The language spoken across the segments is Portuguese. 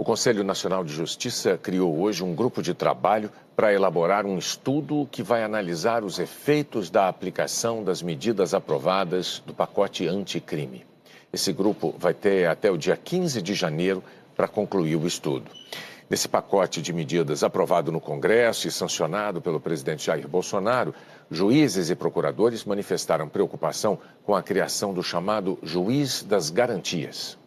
O Conselho Nacional de Justiça criou hoje um grupo de trabalho para elaborar um estudo que vai analisar os efeitos da aplicação das medidas aprovadas do pacote anticrime. Esse grupo vai ter até o dia 15 de janeiro para concluir o estudo. Nesse pacote de medidas aprovado no Congresso e sancionado pelo presidente Jair Bolsonaro, juízes e procuradores manifestaram preocupação com a criação do chamado Juiz das Garantias.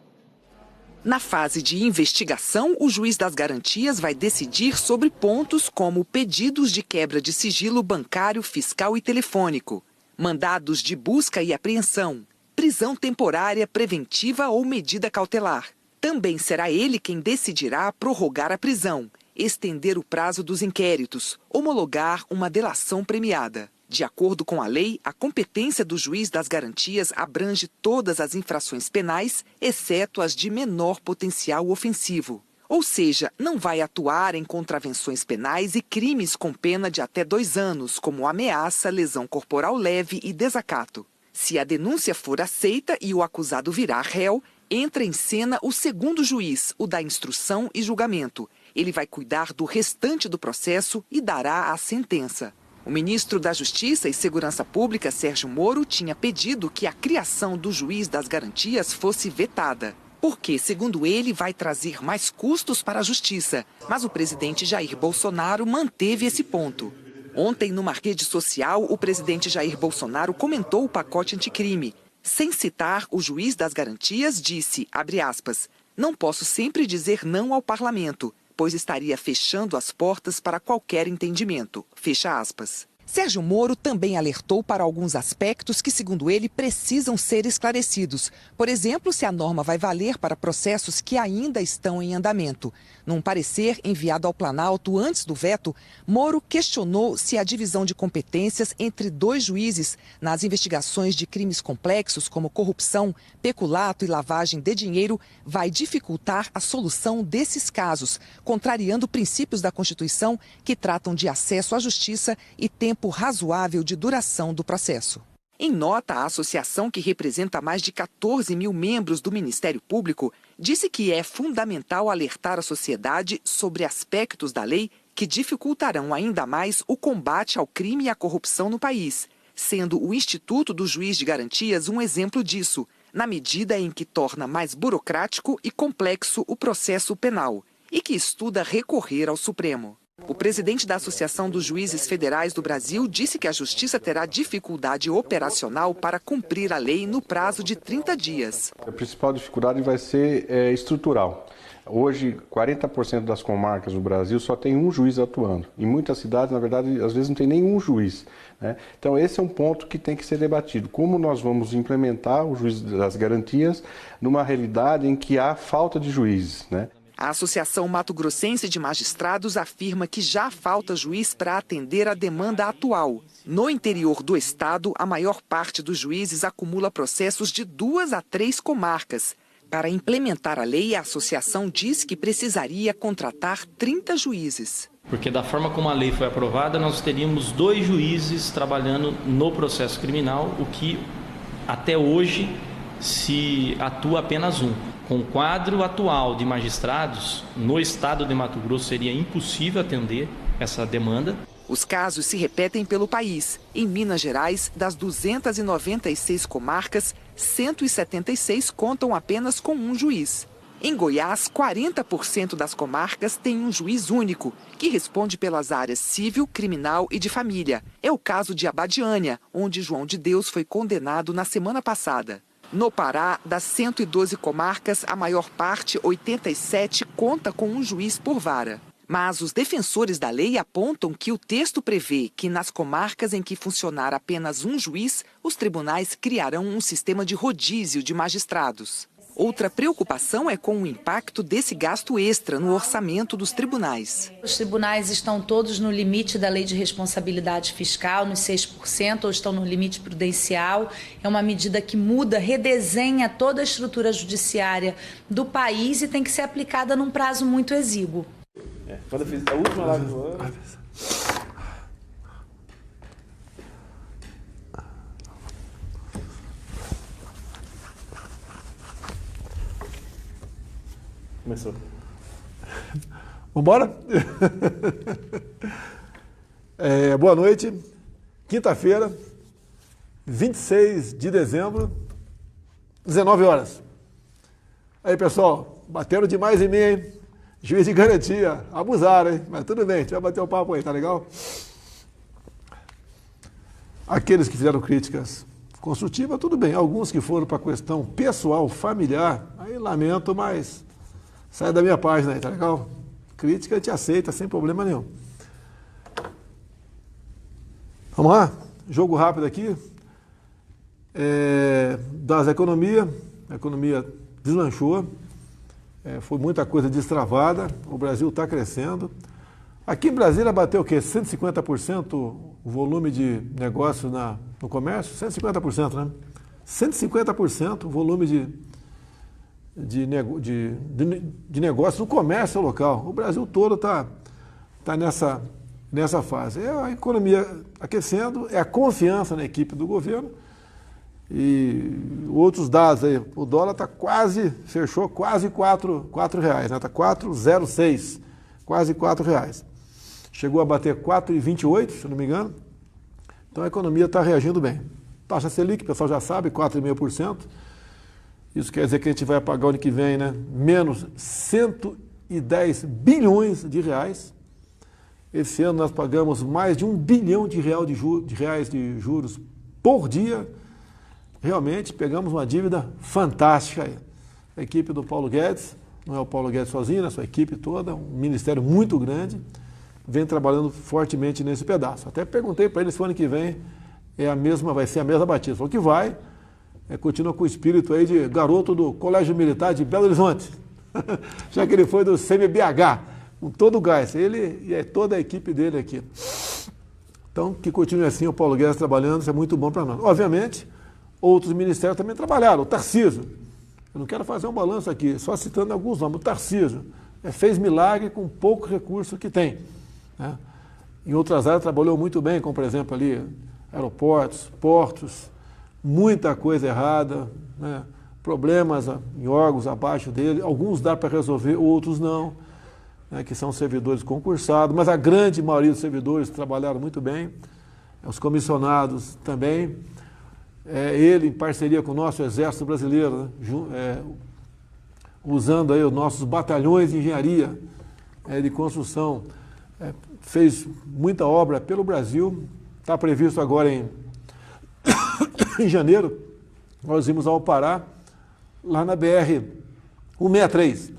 Na fase de investigação, o juiz das garantias vai decidir sobre pontos como pedidos de quebra de sigilo bancário, fiscal e telefônico, mandados de busca e apreensão, prisão temporária, preventiva ou medida cautelar. Também será ele quem decidirá prorrogar a prisão, estender o prazo dos inquéritos, homologar uma delação premiada. De acordo com a lei, a competência do juiz das garantias abrange todas as infrações penais, exceto as de menor potencial ofensivo. Ou seja, não vai atuar em contravenções penais e crimes com pena de até 2 anos, como ameaça, lesão corporal leve e desacato. Se a denúncia for aceita e o acusado virar réu, entra em cena o segundo juiz, o da instrução e julgamento. Ele vai cuidar do restante do processo e dará a sentença. O ministro da Justiça e Segurança Pública, Sérgio Moro, tinha pedido que a criação do juiz das garantias fosse vetada, porque, segundo ele, vai trazer mais custos para a Justiça. Mas o presidente Jair Bolsonaro manteve esse ponto. Ontem, numa rede social, o presidente Jair Bolsonaro comentou o pacote anticrime. Sem citar o juiz das garantias, disse, abre aspas, não posso sempre dizer não ao parlamento, pois estaria fechando as portas para qualquer entendimento. Fecha aspas. Sérgio Moro também alertou para alguns aspectos que, segundo ele, precisam ser esclarecidos. Por exemplo, se a norma vai valer para processos que ainda estão em andamento. Num parecer enviado ao Planalto antes do veto, Moro questionou se a divisão de competências entre 2 juízes nas investigações de crimes complexos como corrupção, peculato e lavagem de dinheiro vai dificultar a solução desses casos, contrariando princípios da Constituição que tratam de acesso à justiça e tempo razoável de duração do processo. Em nota, a associação, que representa mais de 14 mil membros do Ministério Público, disse que é fundamental alertar a sociedade sobre aspectos da lei que dificultarão ainda mais o combate ao crime e à corrupção no país, sendo o Instituto do Juiz de Garantias um exemplo disso, na medida em que torna mais burocrático e complexo o processo penal e que estuda recorrer ao Supremo. O presidente da Associação dos Juízes Federais do Brasil disse que a Justiça terá dificuldade operacional para cumprir a lei no prazo de 30 dias. A principal dificuldade vai ser estrutural. Hoje, 40% das comarcas do Brasil só tem um juiz atuando. Em muitas cidades, na verdade, às vezes não tem nenhum juiz, né? Então, esse é um ponto que tem que ser debatido. Como nós vamos implementar o juiz das garantias numa realidade em que há falta de juízes, né? A Associação Mato Grossense de Magistrados afirma que já falta juiz para atender a demanda atual. No interior do estado, a maior parte dos juízes acumula processos de 2 a 3 comarcas. Para implementar a lei, a associação diz que precisaria contratar 30 juízes. Porque da forma como a lei foi aprovada, nós teríamos 2 juízes trabalhando no processo criminal, o que até hoje se atua apenas um. Com o quadro atual de magistrados, no estado de Mato Grosso seria impossível atender essa demanda. Os casos se repetem pelo país. Em Minas Gerais, das 296 comarcas, 176 contam apenas com um juiz. Em Goiás, 40% das comarcas têm um juiz único, que responde pelas áreas civil, criminal e de família. É o caso de Abadiânia, onde João de Deus foi condenado na semana passada. No Pará, das 112 comarcas, a maior parte, 87, conta com um juiz por vara. Mas os defensores da lei apontam que o texto prevê que nas comarcas em que funcionar apenas um juiz, os tribunais criarão um sistema de rodízio de magistrados. Outra preocupação é com o impacto desse gasto extra no orçamento dos tribunais. Os tribunais estão todos no limite da lei de responsabilidade fiscal, nos 6%, ou estão no limite prudencial. É uma medida que muda, redesenha toda a estrutura judiciária do país e tem que ser aplicada num prazo muito exíguo. Quando eu fiz a última live do ano... Começou. Vambora? Boa noite. Quinta-feira, 26 de dezembro, 19 horas. Aí, pessoal, bateram demais em mim, hein? Juiz de garantia, abusaram, hein? Mas tudo bem, a gente vai bater o papo aí, tá legal? Aqueles que fizeram críticas construtivas, tudo bem. Alguns que foram para a questão pessoal, familiar, aí lamento, mas sai da minha página aí, tá legal? Crítica a gente aceita sem problema nenhum. Vamos lá? Jogo rápido aqui. Das economias, a economia deslanchou, foi muita coisa destravada, o Brasil está crescendo. Aqui em Brasília bateu o quê? 150% o volume de negócio no comércio? 150%, né? 150% o volume de negócio no comércio local. O Brasil todo está nessa fase. É a economia aquecendo, é a confiança na equipe do governo. E outros dados aí, o dólar fechou quase R$4, né? Está 4,06, quase R$4. Chegou a bater 4,28, se não me engano. Então a economia está reagindo bem. Taxa Selic, o pessoal já sabe, 4,5%. Isso quer dizer que a gente vai pagar o ano que vem, né, menos 110 bilhões de reais. Esse ano nós pagamos mais de R$1 bilhão de reais de juros por dia. Realmente pegamos uma dívida fantástica aí. A equipe do Paulo Guedes, não é o Paulo Guedes sozinho, a sua equipe toda, um ministério muito grande, vem trabalhando fortemente nesse pedaço. Até perguntei para ele se o ano que vem vai ser a mesma batida. Falou que vai, continua com o espírito aí de garoto do Colégio Militar de Belo Horizonte, já que ele foi do CMBH, com todo o gás, ele e toda a equipe dele aqui. Então, que continue assim o Paulo Guedes trabalhando, isso é muito bom para nós. Obviamente, outros ministérios também trabalharam. O Tarcísio, eu não quero fazer um balanço aqui, só citando alguns nomes. O Tarcísio fez milagre com pouco recurso que tem, né? Em outras áreas trabalhou muito bem, como por exemplo ali aeroportos, portos, muita coisa errada, né? Problemas em órgãos abaixo dele, alguns dá para resolver, outros não, né? Que são servidores concursados, mas a grande maioria dos servidores trabalharam muito bem, os comissionados também. Ele, em parceria com o nosso Exército Brasileiro, né, usando aí os nossos batalhões de engenharia, de construção, fez muita obra pelo Brasil. Está previsto agora em janeiro, nós vimos ao Pará, lá na BR-163,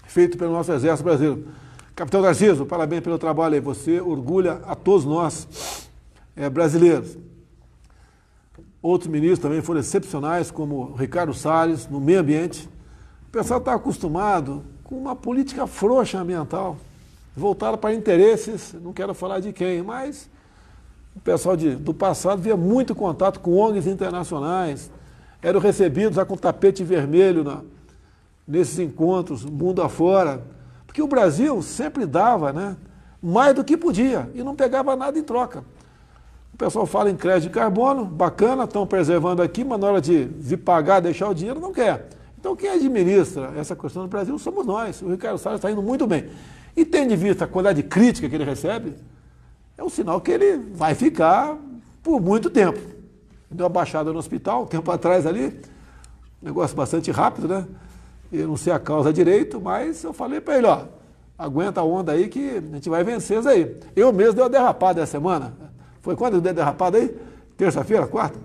feito pelo nosso Exército Brasileiro. Capitão Tarcísio, parabéns pelo trabalho aí, você orgulha a todos nós, brasileiros. Outros ministros também foram excepcionais, como Ricardo Salles, no meio ambiente. O pessoal está acostumado com uma política frouxa ambiental, voltada para interesses, não quero falar de quem, mas o pessoal do passado via muito contato com ONGs internacionais, eram recebidos já com tapete vermelho nesses encontros, mundo afora, porque o Brasil sempre dava, né, mais do que podia e não pegava nada em troca. O pessoal fala em crédito de carbono, bacana, estão preservando aqui, mas na hora de pagar, deixar o dinheiro, não quer. Então quem administra essa questão no Brasil somos nós. O Ricardo Salles está indo muito bem. E tendo em vista a quantidade de crítica que ele recebe, é um sinal que ele vai ficar por muito tempo. Deu uma baixada no hospital, um tempo atrás ali, negócio bastante rápido, né? Eu não sei a causa direito, mas eu falei para ele, ó, aguenta a onda aí que a gente vai vencer isso aí. Eu mesmo dei uma derrapada essa semana. Foi quando eu dei a derrapada aí? Terça-feira, quarta?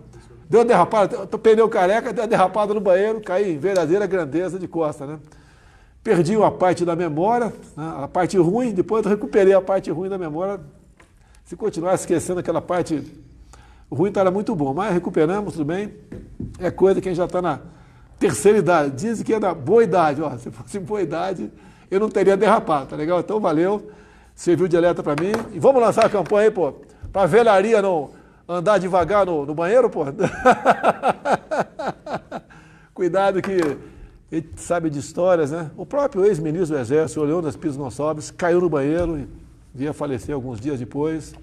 Deu uma derrapada, pneu careca, deu uma derrapada no banheiro, caí em verdadeira grandeza de costa, né? Perdi uma parte da memória, né? A parte ruim, depois eu recuperei a parte ruim da memória. Se continuar esquecendo aquela parte ruim, estará muito bom, mas recuperamos, tudo bem. É coisa que a gente já está na terceira idade. Dizem que é na boa idade, ó, se fosse boa idade, eu não teria derrapado, tá legal? Então valeu, serviu de alerta para mim. E vamos lançar a campanha aí, pô, para a velharia não andar devagar no banheiro, pô. Cuidado que ele sabe de histórias, né? O próprio ex-ministro do Exército, Leônidas Pires Gonçalves, caiu no banheiro e veio a falecer alguns dias depois.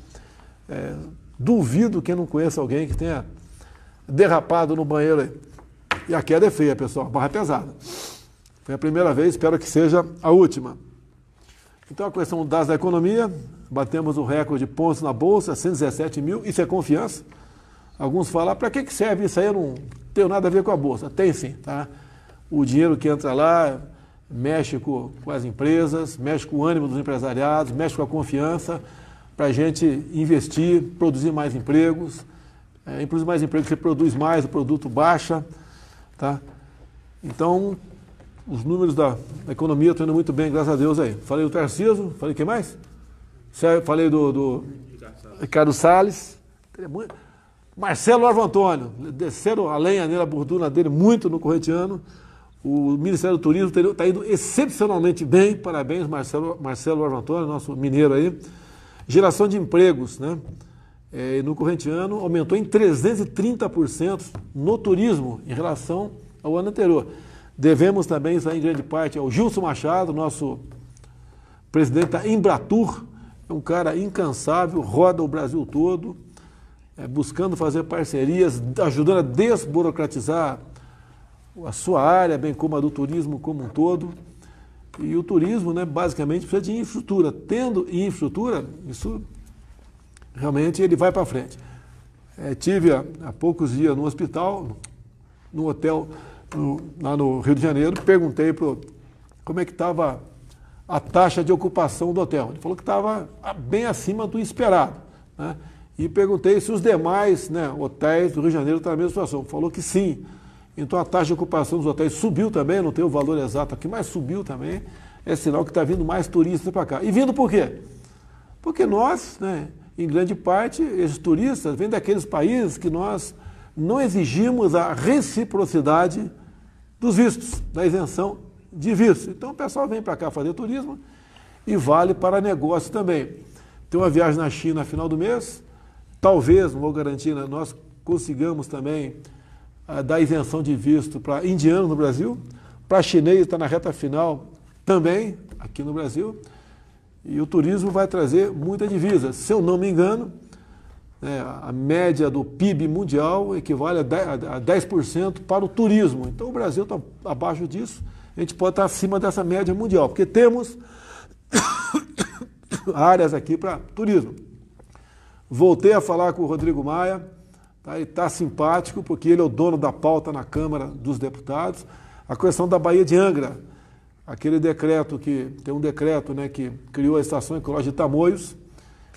Duvido que não conheça alguém que tenha derrapado no banheiro aí. E a queda é feia, pessoal, a barra é pesada. Foi a primeira vez, espero que seja a última. Então, a questão das da economia, batemos o recorde de pontos na Bolsa, 117 mil, isso é confiança. Alguns falam, para que serve isso aí? Eu não tenho nada a ver com a Bolsa. Tem sim, tá? O dinheiro que entra lá mexe com as empresas, mexe com o ânimo dos empresariados, mexe com a confiança, para a gente investir, produzir mais empregos. Produzir mais empregos, você produz mais, o produto baixa, tá? Então, os números da economia estão indo muito bem, graças a Deus aí. Falei do Tarcísio, falei quem mais? Falei do Ricardo Salles, Marcelo Arvo Antônio, desceram a lenha nele, a bordura dele muito no corretiano. O Ministério do Turismo está indo excepcionalmente bem, parabéns Marcelo Arvo Antônio, nosso mineiro aí. Geração de empregos, né? No correntiano aumentou em 330% no turismo em relação ao ano anterior. Devemos também, em grande parte, ao Gilson Machado, nosso presidente da Embratur, é um cara incansável, roda o Brasil todo, buscando fazer parcerias, ajudando a desburocratizar a sua área, bem como a do turismo como um todo. E o turismo, né, basicamente, precisa de infraestrutura. Tendo infraestrutura, isso realmente ele vai para frente. Tive há poucos dias no hospital, no hotel lá no Rio de Janeiro, perguntei como é que estava a taxa de ocupação do hotel. Ele falou que estava bem acima do esperado, né? E perguntei se os demais, né, hotéis do Rio de Janeiro estão na mesma situação. Falou que sim. Então a taxa de ocupação dos hotéis subiu também, não tenho o valor exato aqui, mas subiu também. É sinal que está vindo mais turistas para cá. E vindo por quê? Porque nós, né, em grande parte, esses turistas vêm daqueles países que nós não exigimos a reciprocidade dos vistos, da isenção de vistos. Então o pessoal vem para cá fazer turismo e vale para negócio também. Tem uma viagem na China no final do mês, talvez, não vou garantir, né, nós consigamos também dar isenção de visto para indianos no Brasil, para chinês está na reta final também, aqui no Brasil, e o turismo vai trazer muita divisa. Se eu não me engano, a média do PIB mundial equivale a 10% para o turismo. Então o Brasil está abaixo disso, a gente pode estar acima dessa média mundial, porque temos áreas aqui para turismo. Voltei a falar com o Rodrigo Maia, tá? Ele está simpático, porque ele é o dono da pauta na Câmara dos Deputados. A questão da Baía de Angra, aquele decreto tem um decreto, né, que criou a Estação Ecológica de Tamoios,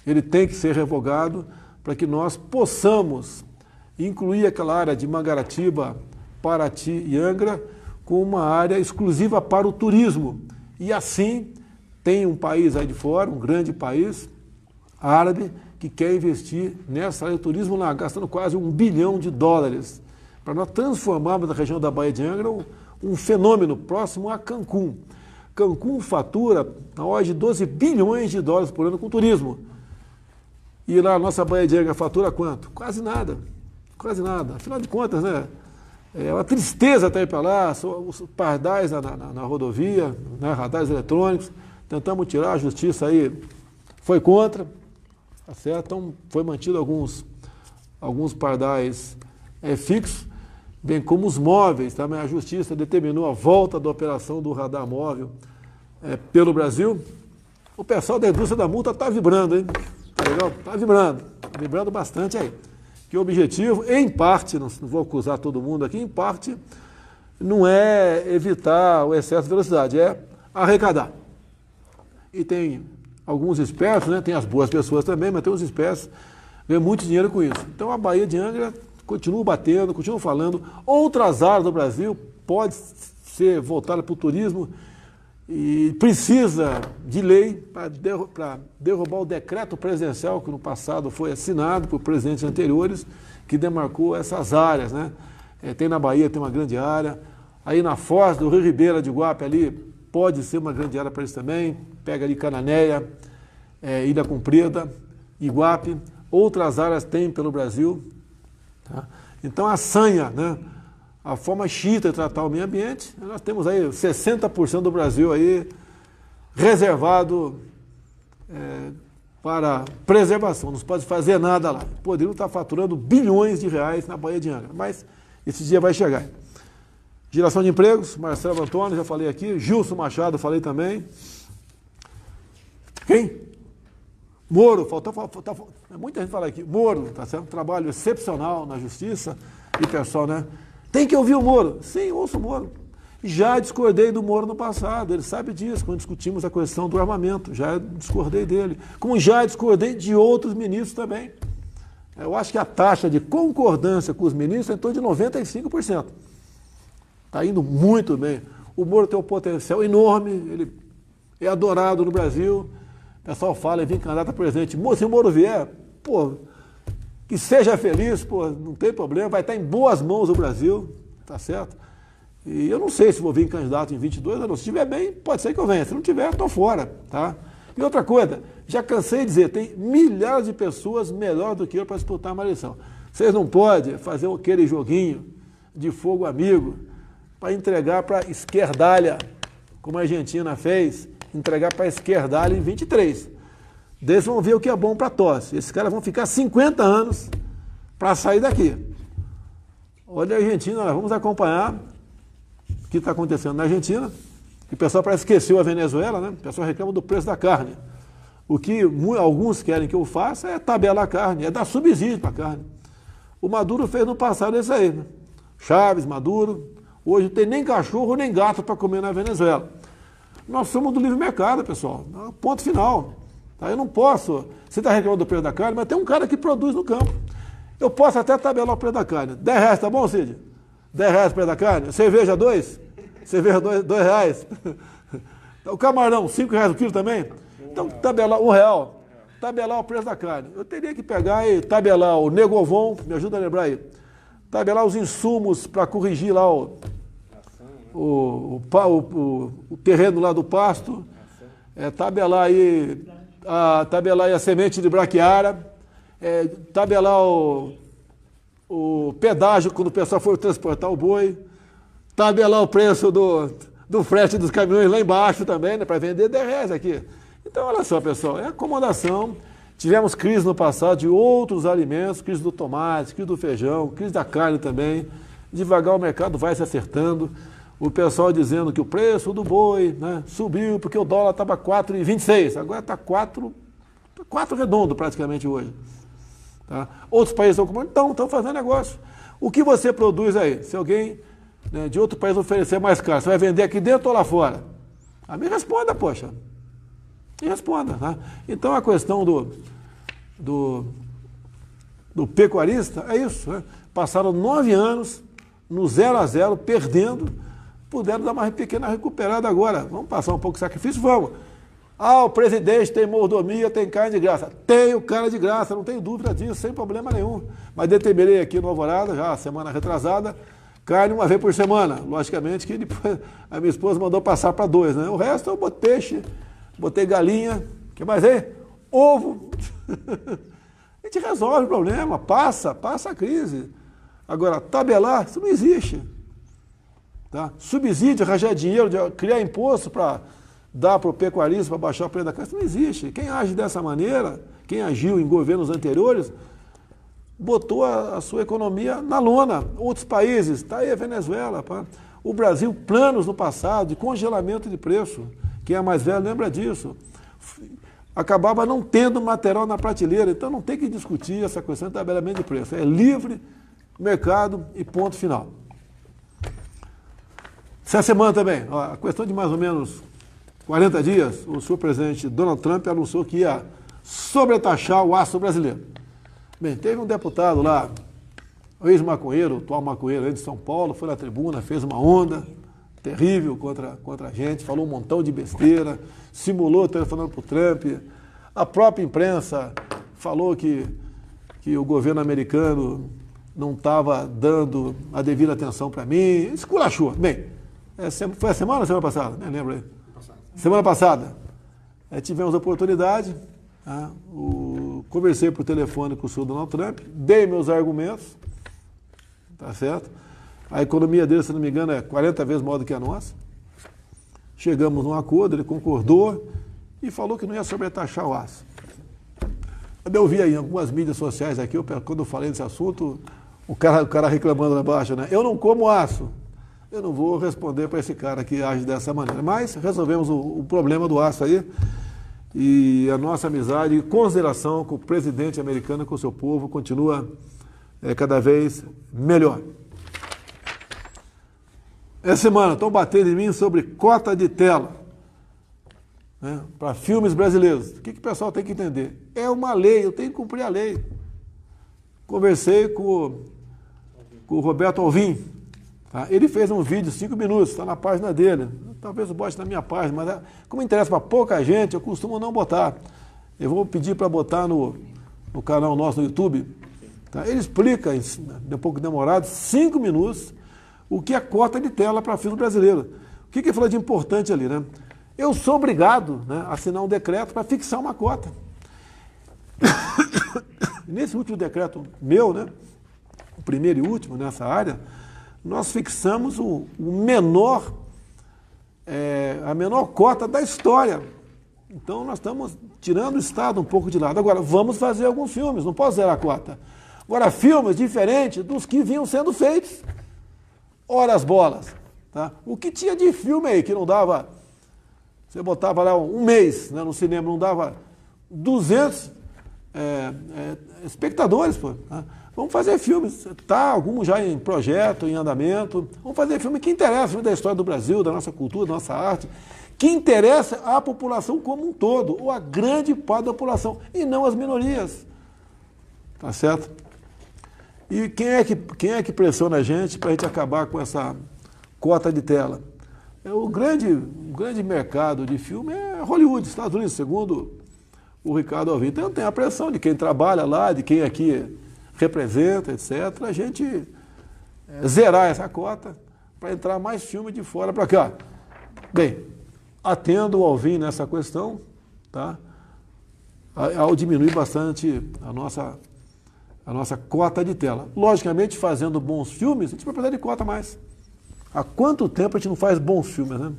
ele tem que ser revogado para que nós possamos incluir aquela área de Mangaratiba, Paraty e Angra com uma área exclusiva para o turismo. E assim tem um país aí de fora, um grande país árabe, que quer investir nessa área de turismo lá, gastando quase $1 bilhão, para nós transformarmos a região da Baía de Angra um fenômeno próximo a Cancún. Cancún fatura na ordem de $12 bilhões por ano com turismo. E lá a nossa Baía de Angra fatura quanto? Quase nada. Quase nada. Afinal de contas, né? É uma tristeza estar aí para lá, os pardais na rodovia, né, radares eletrônicos. Tentamos tirar, a justiça aí foi contra. Tá certo? Então, foi mantido alguns pardais fixos, bem como os móveis. Também a Justiça determinou a volta da operação do radar móvel pelo Brasil. O pessoal da indústria da multa está vibrando, hein? Tá legal? Está vibrando bastante aí. Que o objetivo, em parte, não vou acusar todo mundo aqui, em parte, não é evitar o excesso de velocidade, é arrecadar. E tem alguns espertos, né? Tem as boas pessoas também, mas tem os espertos, ganham muito dinheiro com isso. Então a Baía de Angra continua batendo, continua falando. Outras áreas do Brasil podem ser voltadas para o turismo e precisa de lei para derrubar o decreto presidencial que no passado foi assinado por presidentes anteriores, que demarcou essas áreas, né? Tem na Bahia, tem uma grande área. Aí na Foz do Rio Ribeira de Guape ali, pode ser uma grande área para eles também. Pega ali Cananéia, Ilha Comprida, Iguape. Outras áreas tem pelo Brasil. Tá? Então a sanha, né? A forma xiita de tratar o meio ambiente, nós temos aí 60% do Brasil aí reservado para preservação. Não se pode fazer nada lá. Poderiam estar faturando bilhões de reais na Baía de Angra, mas esse dia vai chegar. Geração de empregos, Marcelo Antônio, já falei aqui. Gilson Machado, falei também. Quem? Moro, muita gente fala aqui. Moro, tá certo? Um trabalho excepcional na justiça. E pessoal, né? Tem que ouvir o Moro. Sim, ouço o Moro. Já discordei do Moro no passado, ele sabe disso, quando discutimos a questão do armamento. Já discordei dele. Como já discordei de outros ministros também. Eu acho que a taxa de concordância com os ministros é em torno de 95%. Está indo muito bem. O Moro tem um potencial enorme, ele é adorado no Brasil. O pessoal fala em vir candidato a presidente. Se o Moro vier, pô, que seja feliz, pô, não tem problema, vai estar em boas mãos o Brasil, tá certo? E eu não sei se vou vir candidato em 22 anos. Se estiver bem, pode ser que eu venha. Se não tiver, estou fora, tá? E outra coisa, já cansei de dizer, tem milhares de pessoas melhores do que eu para disputar uma eleição. Vocês não podem fazer aquele joguinho de fogo amigo para entregar para a esquerdalha, como a Argentina fez, entregar para a esquerdalha em 23. Eles vão ver o que é bom para tosse. Esses caras vão ficar 50 anos para sair daqui. Olha a Argentina, nós vamos acompanhar o que está acontecendo na Argentina. O pessoal parece que esqueceu a Venezuela, né? O pessoal reclama do preço da carne. O que alguns querem que eu faça é tabelar a carne, é dar subsídio para a carne. O Maduro fez no passado isso aí, né? Chaves, Maduro. Hoje não tem nem cachorro nem gato para comer na Venezuela. Nós somos do livre mercado, pessoal. Ponto final. Tá? Eu não posso. Você está reclamando do preço da carne, mas tem um cara que produz no campo. Eu posso até tabelar o preço da carne. R$10, tá bom, Cid? R$10 o preço da carne? Cerveja 2? Cerveja R$2. O camarão, R$5 o quilo também? Então, tabelar R$1. Tabelar o preço da carne. Eu teria que pegar e tabelar o Negovon, me ajuda a lembrar aí. Tabelar os insumos para corrigir lá o terreno lá do pasto. Tabelar aí a semente de braquiária. Tabelar o pedágio quando o pessoal for transportar o boi. Tabelar o preço do frete dos caminhões lá embaixo também, né, para vender R$10 aqui. Então, olha só, pessoal, é acomodação. Tivemos crise no passado de outros alimentos, crise do tomate, crise do feijão, crise da carne também. Devagar o mercado vai se acertando. O pessoal dizendo que o preço do boi, né, subiu porque o dólar estava 4,26. Agora está 4 redondo praticamente hoje. Tá? Outros países estão fazendo negócio. O que você produz aí? Se alguém, né, de outro país oferecer mais caro, você vai vender aqui dentro ou lá fora? Me responda, poxa. Me responda. Tá? Então a questão do pecuarista é isso. Né? Passaram 9 anos no 0-0, perdendo, puderam dar uma pequena recuperada agora. Vamos passar um pouco de sacrifício? Vamos. O presidente tem mordomia, tem carne de graça. Tenho carne de graça, não tenho dúvida disso, sem problema nenhum. Mas determinei aqui no Alvorada, já semana retrasada, carne uma vez por semana. Logicamente que depois a minha esposa mandou passar para 2, né? O resto eu botei peixe, botei galinha, o que mais aí? Ovo. A gente resolve o problema, passa a crise. Agora, tabelar, isso não existe. Tá? Subsídio, arranjar dinheiro, criar imposto para dar para o pecuarista para baixar o preço da carne, isso não existe. Quem age dessa maneira, quem agiu em governos anteriores, botou a sua economia na lona. Outros países, está aí a Venezuela. Pá. O Brasil, planos no passado de congelamento de preço. Quem é mais velho lembra disso. Acabava não tendo material na prateleira, então não tem que discutir essa questão de tabelamento de preço. É livre mercado e ponto final. Essa semana também, a questão de mais ou menos 40 dias, o senhor presidente Donald Trump anunciou que ia sobretaxar o aço brasileiro. Bem, teve um deputado lá, o ex-maconheiro, o atual maconheiro de São Paulo, foi na tribuna, fez uma onda terrível contra a gente, falou um montão de besteira, simulou telefonando para o Trump. A própria imprensa falou que o governo americano não estava dando a devida atenção para mim, esculachou. Bem, foi a semana ou semana passada? Nem lembro aí. Semana passada, tivemos a oportunidade, tá? Conversei por telefone com o senhor Donald Trump, dei meus argumentos, tá certo? A economia dele, se não me engano, é 40 vezes maior do que a nossa. Chegamos num acordo, ele concordou e falou que não ia sobretaxar o aço. Eu vi aí em algumas mídias sociais aqui, quando eu falei desse assunto, o cara reclamando lá embaixo, né? Eu não como aço. eu não vou responder para esse cara que age dessa maneira. Mas resolvemos o problema do aço aí. E a nossa amizade e consideração com o presidente americano e com o seu povo continua cada vez melhor. Essa semana estão batendo em mim sobre cota de tela, né, para filmes brasileiros. O que o pessoal tem que entender? É uma lei, eu tenho que cumprir a lei. Conversei com o Roberto Alvim. Tá? Ele fez um vídeo de 5 minutos, está na página dele. Talvez eu bote na minha página, mas como interessa para pouca gente, eu costumo não botar. Eu vou pedir para botar no canal nosso no YouTube. Tá? Ele explica, um pouco demorado, 5 minutos, o que é cota de tela para filme brasileiro. O que ele falou de importante ali, né? Eu sou obrigado, né, a assinar um decreto para fixar uma cota. Nesse último decreto meu, né, o primeiro e último nessa área, nós fixamos a menor cota da história. Então nós estamos tirando o Estado um pouco de lado. Agora, vamos fazer alguns filmes, não posso zerar a cota. Agora, filmes diferentes dos que vinham sendo feitos. Ora as bolas. Tá? O que tinha de filme aí que não dava... Você botava lá um mês, né, no cinema, não dava 200 espectadores. Pô, tá? Vamos fazer filmes, tá, alguns já em projeto, em andamento. Vamos fazer filme que interessa, filme da história do Brasil, da nossa cultura, da nossa arte, que interessa à população como um todo, ou a grande parte da população, e não as minorias. Tá certo? E quem é que pressiona a gente para a gente acabar com essa cota de tela? O grande mercado de filme é Hollywood, Estados Unidos, segundo o Ricardo Alvim. Então tem a pressão de quem trabalha lá, de quem aqui representa, etc., a gente zerar essa cota para entrar mais filme de fora para cá. Bem, atendo o Alvim nessa questão, tá? Ao diminuir bastante a nossa cota de tela. Logicamente, fazendo bons filmes, a gente vai precisar de cota mais. Há quanto tempo a gente não faz bons filmes, né?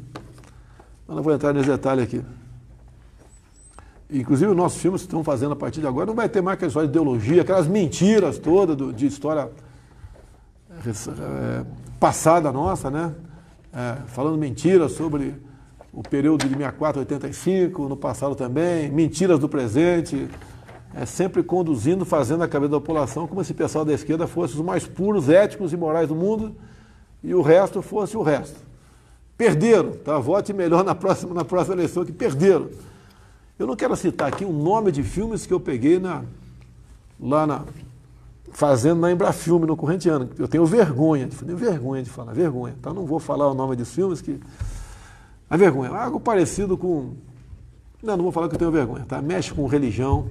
Eu não vou entrar nesse detalhe aqui. Inclusive, os nossos filmes que estão fazendo a partir de agora não vai ter mais aquela história de ideologia, aquelas mentiras todas de história passada nossa, né? Falando mentiras sobre o período de 64 a 85, no passado também, mentiras do presente, sempre conduzindo, fazendo a cabeça da população como se o pessoal da esquerda fosse os mais puros, éticos e morais do mundo e o resto fosse o resto. Perderam, tá? Vote melhor na próxima eleição que perderam. Eu não quero citar aqui o nome de filmes que eu peguei fazendo na Embrafilme, no Correntiano. Eu tenho vergonha de falar, vergonha. Então não vou falar o nome dos filmes que... A vergonha, algo parecido com... Não vou falar que eu tenho vergonha, tá? Mexe com religião,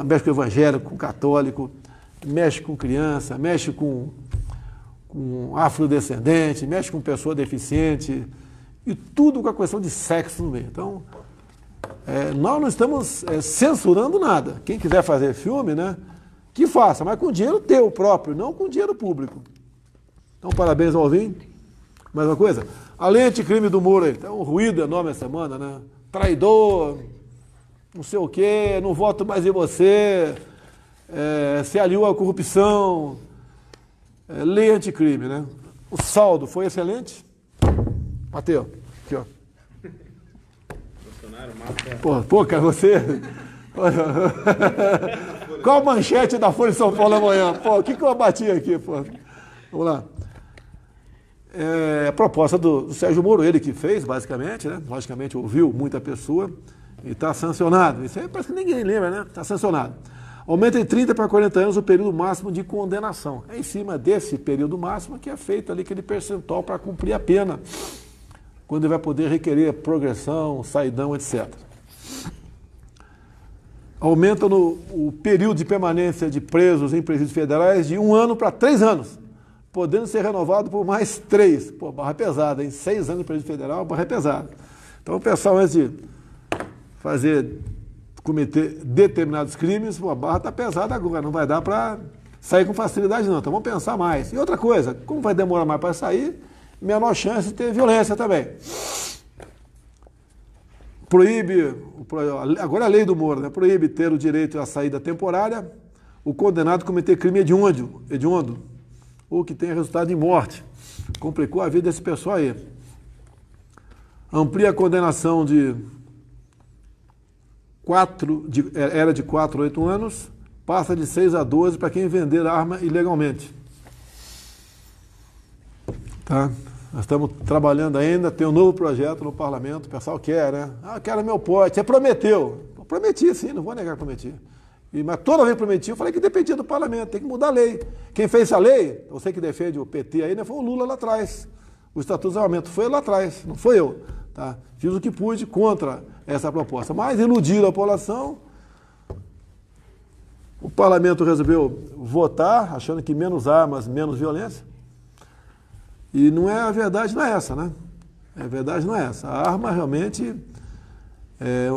mexe com evangélico, com católico, mexe com criança, mexe com afrodescendente, mexe com pessoa deficiente, e tudo com a questão de sexo no meio. Então, nós não estamos censurando nada. Quem quiser fazer filme, né, que faça, mas com dinheiro teu próprio, não com dinheiro público. Então, parabéns ao Alvim. Mais uma coisa, a lei anticrime do Moro aí, tá um ruído enorme essa semana, né? Traidor, não sei o quê, não voto mais em você, se aliou à corrupção, lei anticrime, né? O saldo foi excelente. Mateu, aqui, ó. Pô, cara, você... Qual a manchete da Folha de São Paulo amanhã? Pô, o que eu bati aqui, pô? Vamos lá. A proposta do Sérgio Moro, ele que fez, basicamente, né? Logicamente ouviu muita pessoa e está sancionado. Isso aí parece que ninguém lembra, né? Está sancionado. Aumenta em 30 para 40 anos o período máximo de condenação. É em cima desse período máximo que é feito ali aquele percentual para cumprir a pena, quando ele vai poder requerer progressão, saidão, etc. Aumenta o período de permanência de presos em presídios federais de 1 ano para 3 anos, podendo ser renovado por mais 3. Pô, barra pesada, hein? 6 anos de presídio federal, barra pesada. Então, o pessoal, antes de cometer determinados crimes, a barra está pesada agora, não vai dar para sair com facilidade não, então vamos pensar mais. E outra coisa, como vai demorar mais para sair, menor chance de ter violência também. Proíbe, agora a lei do Moro, né? Proíbe ter o direito à saída temporária o condenado a cometer crime hediondo, ou que tenha resultado em morte. complicou a vida desse pessoal aí. Amplia a condenação era de 4 a 8 anos, passa de 6 a 12 para quem vender arma ilegalmente. Tá? Nós estamos trabalhando ainda, tem um novo projeto no parlamento, o pessoal quer, né? Ah, quero meu porte. Você prometeu. Eu prometi, sim, não vou negar que prometi. Mas toda vez que prometi, eu falei que dependia do parlamento, tem que mudar a lei. Quem fez essa lei, você que defende o PT aí, né, foi o Lula lá atrás. O Estatuto de Desarmamento foi lá atrás, não foi eu. Tá? Fiz o que pude contra essa proposta. Mas iludiram a população. O parlamento resolveu votar, achando que menos armas, menos violência. E não é, a verdade não é essa, né? A verdade não é essa. A arma realmente é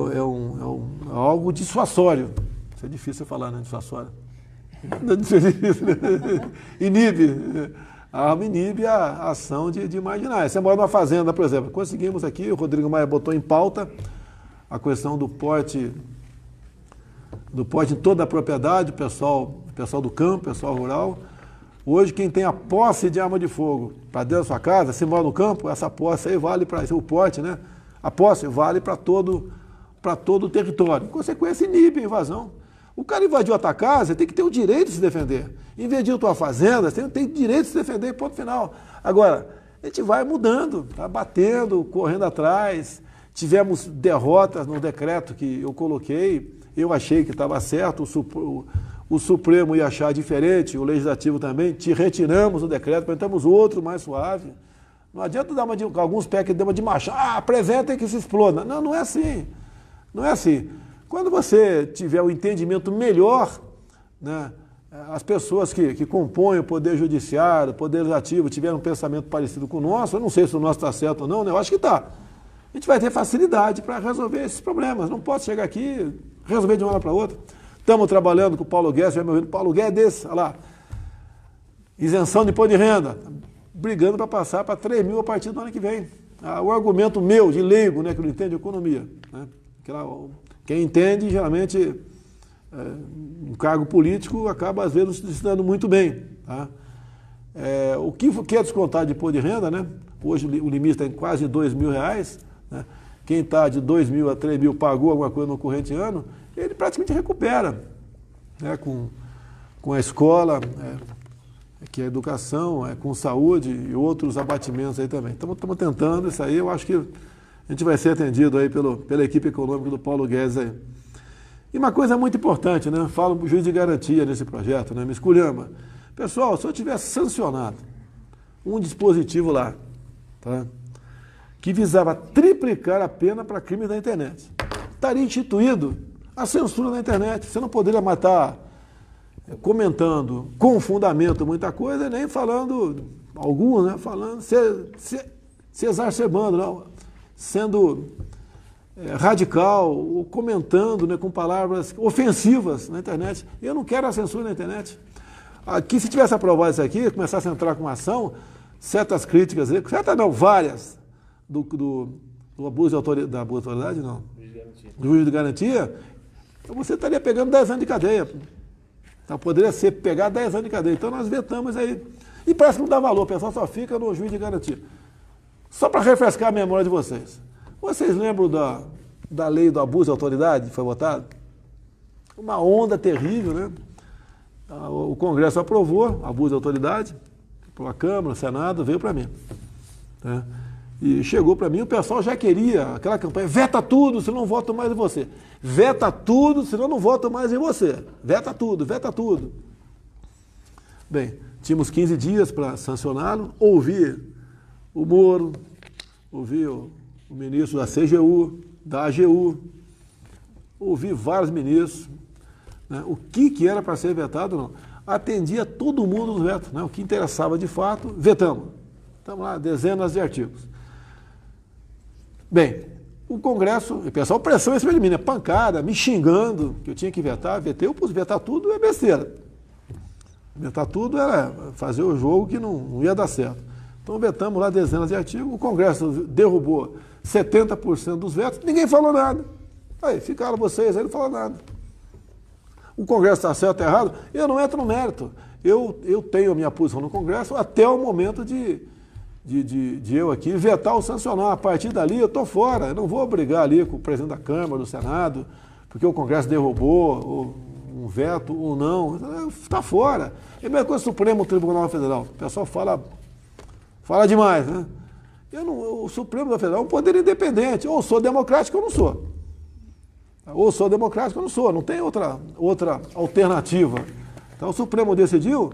algo dissuasório. Isso é difícil falar, né? Dissuasório. Inibe. A arma inibe a ação de marginais. Você mora numa fazenda, por exemplo. Conseguimos aqui, o Rodrigo Maia botou em pauta a questão do porte em toda a propriedade, o pessoal do campo, o pessoal rural. Hoje, quem tem a posse de arma de fogo para dentro da sua casa, se mora no campo, essa posse aí vale para o porte, né? A posse vale para todo o território. Em consequência, inibe a invasão. O cara invadiu a tua casa, tem que ter o direito de se defender. Invadiu a tua fazenda, você tem o direito de se defender, ponto final. Agora, a gente vai mudando, tá batendo, correndo atrás. Tivemos derrotas no decreto que eu coloquei, eu achei que estava certo, o Supremo ia achar diferente, o Legislativo também, te retiramos o decreto, apresentamos outro mais suave. Não adianta dar alguns pés que dão uma de macho, apresentem que se exploda. Não, não é assim. Não é assim. Quando você tiver um entendimento melhor, né, as pessoas que compõem o Poder Judiciário, o Poder Legislativo, tiverem um pensamento parecido com o nosso, eu não sei se o nosso está certo ou não, né, eu acho que está. A gente vai ter facilidade para resolver esses problemas. Não posso chegar aqui e resolver de uma hora para outra. Estamos trabalhando com o Paulo Guedes, vai me ouvindo, Paulo Guedes, olha lá, isenção de imposto de renda, brigando para passar para 3 mil a partir do ano que vem. O argumento meu, de leigo, né, que não entende economia, né, quem entende, geralmente, um cargo político acaba, às vezes, se dando muito bem. Tá? O que é descontado de imposto de renda, né? Hoje o limite está em quase R$2.000, né? Quem está de 2 mil a 3 mil pagou alguma coisa no corrente ano, ele praticamente recupera, né? Com a escola, que é a educação, com saúde e outros abatimentos aí também. Estamos tentando isso aí, eu acho que a gente vai ser atendido aí pela equipe econômica do Paulo Guedes aí. E uma coisa muito importante, né? Falo para o juiz de garantia nesse projeto, né? Me esculhamba. Pessoal, se eu tivesse sancionado um dispositivo lá, tá? Que visava triplicar a pena para crimes da internet, estaria instituído a censura na internet. Você não poderia matar comentando com fundamento muita coisa, nem falando, alguns, né? Falando, se exacerbando, não, sendo radical, ou comentando, né, com palavras ofensivas na internet. Eu não quero a censura na internet. Aqui, se tivesse aprovado isso aqui, começasse a entrar com ação, certas críticas, certas não, várias, do abuso de autoridade, não, do juiz de garantia, você estaria pegando 10 anos de cadeia. Então, poderia ser pegar 10 anos de cadeia. Então, nós vetamos aí. E parece que não dá valor, o pessoal só fica no juiz de garantia. Só para refrescar a memória de vocês. Vocês lembram da lei do abuso de autoridade que foi votada? Uma onda terrível, né? O Congresso aprovou abuso de autoridade, a Câmara, o Senado, veio para mim. Né? E chegou para mim, o pessoal já queria aquela campanha, veta tudo, senão não voto mais em você. Veta tudo, senão não voto mais em você. Veta tudo, veta tudo. Bem, tínhamos 15 dias para sancioná-lo, ouvir o Moro, ouvir o ministro da CGU, da AGU, ouvi vários ministros, né? O que era para ser vetado, não. Atendia todo mundo nos vetos, né? O que interessava de fato, vetamos. Estamos lá, dezenas de artigos. Bem, o Congresso, o pessoal pressão em cima de mim, né? Pancada, me xingando, que eu tinha que vetar, vetei, eu pus vetar tudo é besteira. Vetar tudo era fazer o jogo que não ia dar certo. Então vetamos lá dezenas de artigos, o Congresso derrubou 70% dos vetos, ninguém falou nada. Aí, ficaram vocês aí, não falaram nada. O Congresso está certo ou errado? Eu não entro no mérito. Eu tenho a minha posição no Congresso até o momento de de eu aqui vetar ou sancionar. A partir dali eu estou fora, eu não vou brigar ali com o presidente da Câmara, do Senado, porque o Congresso derrubou ou um veto ou não, está fora. É a mesma coisa do Supremo Tribunal Federal. O pessoal fala demais, né? O Supremo Federal é um poder independente. Ou sou democrático ou não sou. Ou sou democrático ou não sou. Não tem outra alternativa. Então o Supremo decidiu,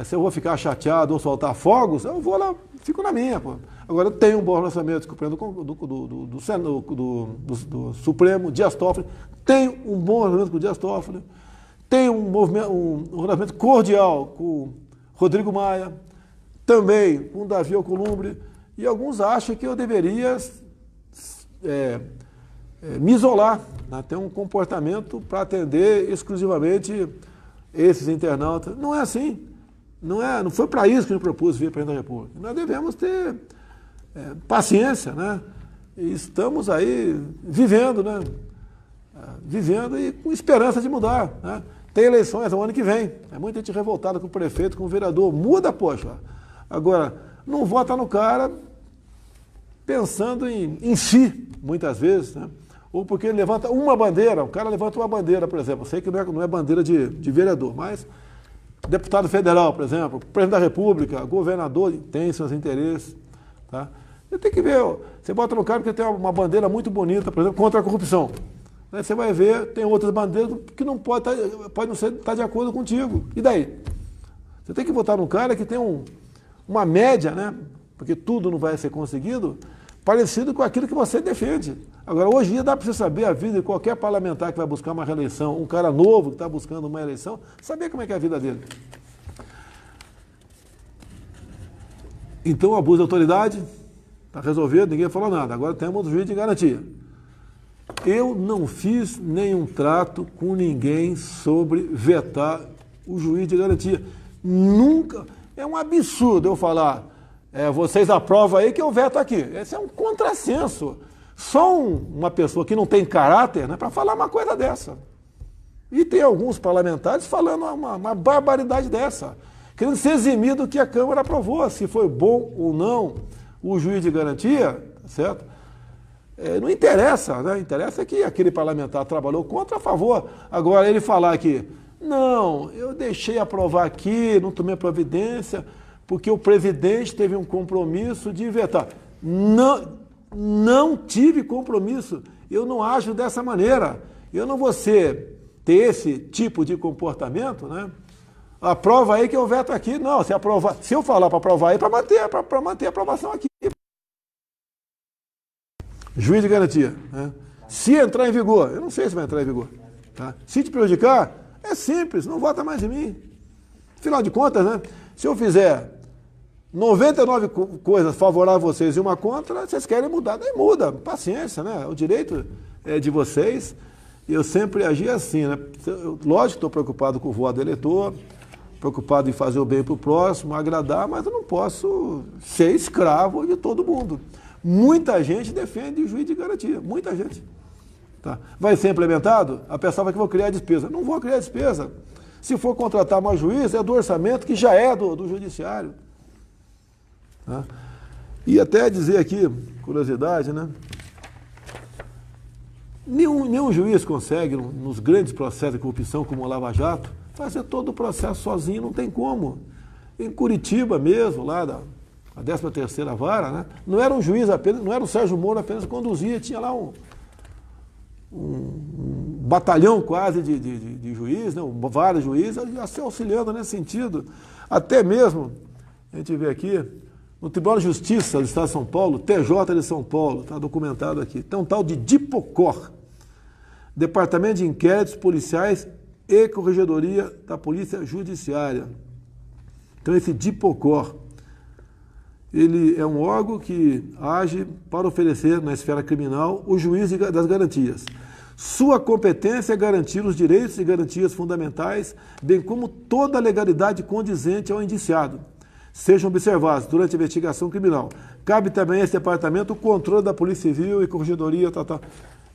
se eu vou ficar chateado ou soltar fogos, eu vou lá, fico na minha. Pô. Agora eu tenho um bom relacionamento com do Supremo, Dias Toffoli, tenho um bom relacionamento com o Dias Toffoli, tenho um relacionamento cordial com o Rodrigo Maia, também com o Davi Alcolumbre, e alguns acham que eu deveria me isolar, né, ter um comportamento para atender exclusivamente esses internautas. Não é assim. Não foi para isso que eu propus vir para a República. Nós devemos ter paciência, né? E estamos aí vivendo, né? Vivendo e com esperança de mudar, né? Tem eleições no ano que vem. É muita gente revoltada com o prefeito, com o vereador. Muda, poxa. Agora, não vota no cara pensando em si, muitas vezes, né? Ou porque ele levanta uma bandeira, o cara levanta uma bandeira, por exemplo. Eu sei que não é bandeira de vereador, mas deputado federal, por exemplo, presidente da República, governador, tem seus interesses. Tá? Você tem que ver, você bota no cara porque tem uma bandeira muito bonita, por exemplo, contra a corrupção. Aí você vai ver, tem outras bandeiras que não pode não estar de acordo contigo. E daí? Você tem que votar num cara que tem uma média, né? Porque tudo não vai ser conseguido, parecido com aquilo que você defende. Agora, hoje em dia dá para você saber a vida de qualquer parlamentar que vai buscar uma reeleição, um cara novo que está buscando uma eleição, saber como é que é a vida dele. Então, o abuso de autoridade está resolvido, ninguém falou nada. Agora temos o juiz de garantia. Eu não fiz nenhum trato com ninguém sobre vetar o juiz de garantia. Nunca. É um absurdo eu falar, vocês aprovam aí que eu veto aqui. Esse é um contrassenso. Só uma pessoa que não tem caráter, né, para falar uma coisa dessa. E tem alguns parlamentares falando uma barbaridade dessa, querendo se eximir do que a Câmara aprovou, se foi bom ou não o juiz de garantia, certo? Não interessa, né? Interessa que aquele parlamentar trabalhou contra a favor. Agora, ele falar que, não, eu deixei aprovar aqui, não tomei providência, porque o presidente teve um compromisso de vetar. Não tive compromisso, eu não ajo dessa maneira. Eu não vou ter esse tipo de comportamento, né? Aprova aí que eu veto aqui. Não, se eu falar para aprovar aí, para manter a aprovação aqui. Juiz de garantia, né? Se entrar em vigor, eu não sei se vai entrar em vigor, tá? Se te prejudicar, é simples, não vota mais em mim. Afinal de contas, né? Se eu fizer 99 coisas favoráveis a vocês e uma contra, vocês querem mudar, daí muda, paciência, né? O direito é de vocês. E eu sempre agi assim, né? Lógico que estou preocupado com o voto do eleitor, preocupado em fazer o bem para o próximo, agradar, mas eu não posso ser escravo de todo mundo. Muita gente defende o juiz de garantia, muita gente. Tá? Vai ser implementado? A pessoa vai que vou criar despesa. Não vou criar despesa. Se for contratar mais juiz, é do orçamento que já é do judiciário. Tá? E até dizer aqui, curiosidade, né? Nenhum juiz consegue, nos grandes processos de corrupção como o Lava Jato, fazer todo o processo sozinho, não tem como. Em Curitiba mesmo, lá a 13ª vara, né? Não era um juiz apenas, não era o Sérgio Moro apenas que conduzia, tinha lá um batalhão quase de juiz, né? Vários juízes auxiliando nesse sentido. Até mesmo, a gente vê aqui, no Tribunal de Justiça do Estado de São Paulo, TJ de São Paulo, está documentado aqui, tem um tal de DIPOCOR, Departamento de Inquéritos Policiais e Corregedoria da Polícia Judiciária. Então esse DIPOCOR, ele é um órgão que age para oferecer na esfera criminal o juiz das garantias. Sua competência é garantir os direitos e garantias fundamentais, bem como toda a legalidade condizente ao indiciado, sejam observados durante a investigação criminal. Cabe também a esse departamento o controle da Polícia Civil e Corregedoria, tal.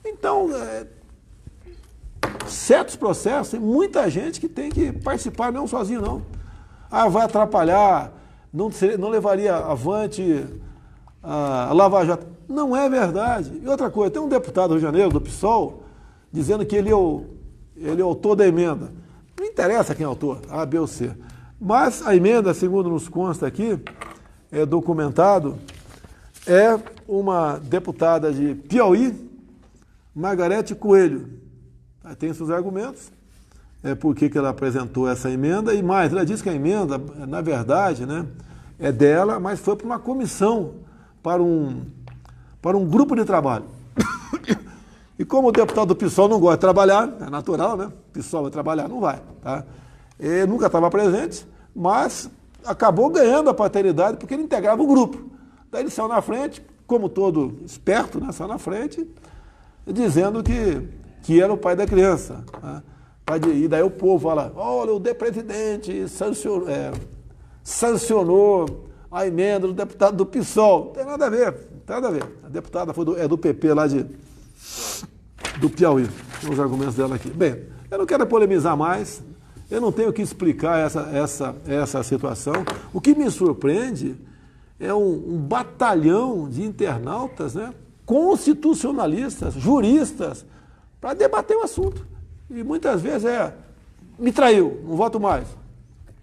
Então, certos processos, tem muita gente que tem que participar, não sozinho não. Vai atrapalhar, não levaria avante a Lava Jato. Não é verdade. E outra coisa, tem um deputado do Rio de Janeiro, do PSOL, dizendo que ele é o autor da emenda. Não interessa quem é o autor, A, B ou C. Mas a emenda, segundo nos consta aqui, é documentado, é uma deputada de Piauí, Margarete Coelho. Aí tem seus argumentos, por que ela apresentou essa emenda, e mais, ela disse que a emenda, na verdade, né, é dela, mas foi para uma comissão, para um grupo de trabalho. E como o deputado do PSOL não gosta de trabalhar, é natural, né? O PSOL vai trabalhar, não vai. Tá? Ele nunca estava presente, mas acabou ganhando a paternidade porque ele integrava o grupo. Daí ele saiu na frente, como todo esperto, né? Saiu na frente, dizendo que era o pai da criança. Né? E daí o povo fala, olha, o presidente sancionou a emenda do deputado do PSOL. Não tem nada a ver, nada a ver. A deputada é do PP lá do Piauí. Tem os argumentos dela aqui. Bem, eu não quero polemizar mais, eu não tenho que explicar essa situação. O que me surpreende é um batalhão de internautas, né, constitucionalistas, juristas, para debater o assunto. E muitas vezes me traiu, não voto mais.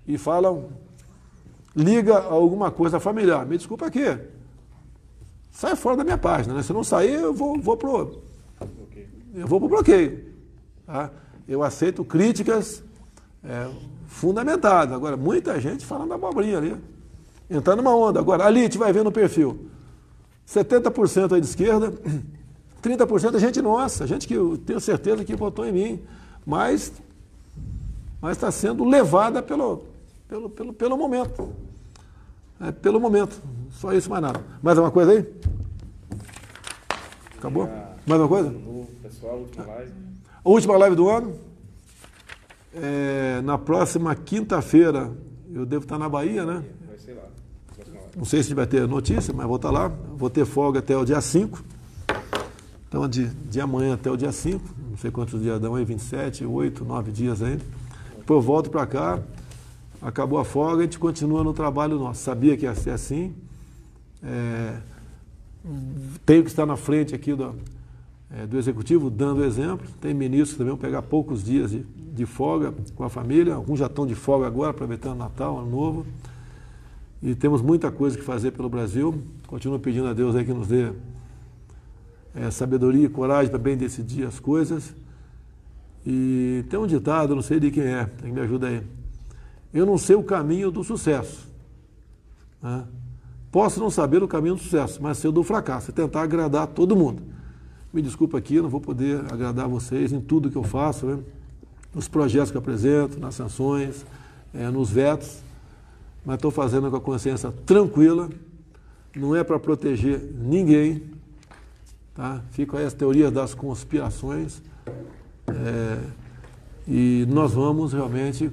E falam, liga a alguma coisa familiar. Me desculpa aqui. Sai fora da minha página, né? Se não sair, eu vou pro bloqueio. Tá? Eu aceito críticas fundamentadas. Agora, muita gente falando abobrinha ali. Entrando numa onda. Agora, ali, a gente vai ver no perfil. 70% é de esquerda, 30% é gente nossa, gente que eu tenho certeza que votou em mim, mas está sendo levada pelo momento. Pelo momento. Só isso, mais nada. Mais alguma coisa aí? Acabou? Mais uma coisa? Pessoal, última live. A última live do ano. Na próxima quinta-feira, eu devo estar na Bahia, né? Vai ser lá. Não sei se vai ter notícia, mas vou estar lá. Vou ter folga até o dia 5. Então, de amanhã até o dia 5. Não sei quantos dias dão aí, 27, 8, 9 dias ainda. Depois eu volto para cá. Acabou a folga, a gente continua no trabalho nosso. Sabia que ia ser assim. Tenho que estar na frente aqui do Executivo, dando exemplo. Tem ministros que também vão pegar poucos dias de folga com a família. Alguns já estão de folga agora, aproveitando Natal, Ano Novo. E temos muita coisa que fazer pelo Brasil. Continuo pedindo a Deus aí que nos dê sabedoria e coragem para bem decidir as coisas. E tem um ditado, não sei de quem é, tem que me ajuda aí. Eu não sei o caminho do sucesso. Né? Posso não saber o caminho do sucesso, mas sei o do fracasso, é tentar agradar todo mundo. Me desculpa aqui, eu não vou poder agradar vocês em tudo que eu faço, né? Nos projetos que eu apresento, nas sanções, nos vetos, mas estou fazendo com a consciência tranquila, não é para proteger ninguém, tá? Ficam aí as teorias das conspirações, e nós vamos realmente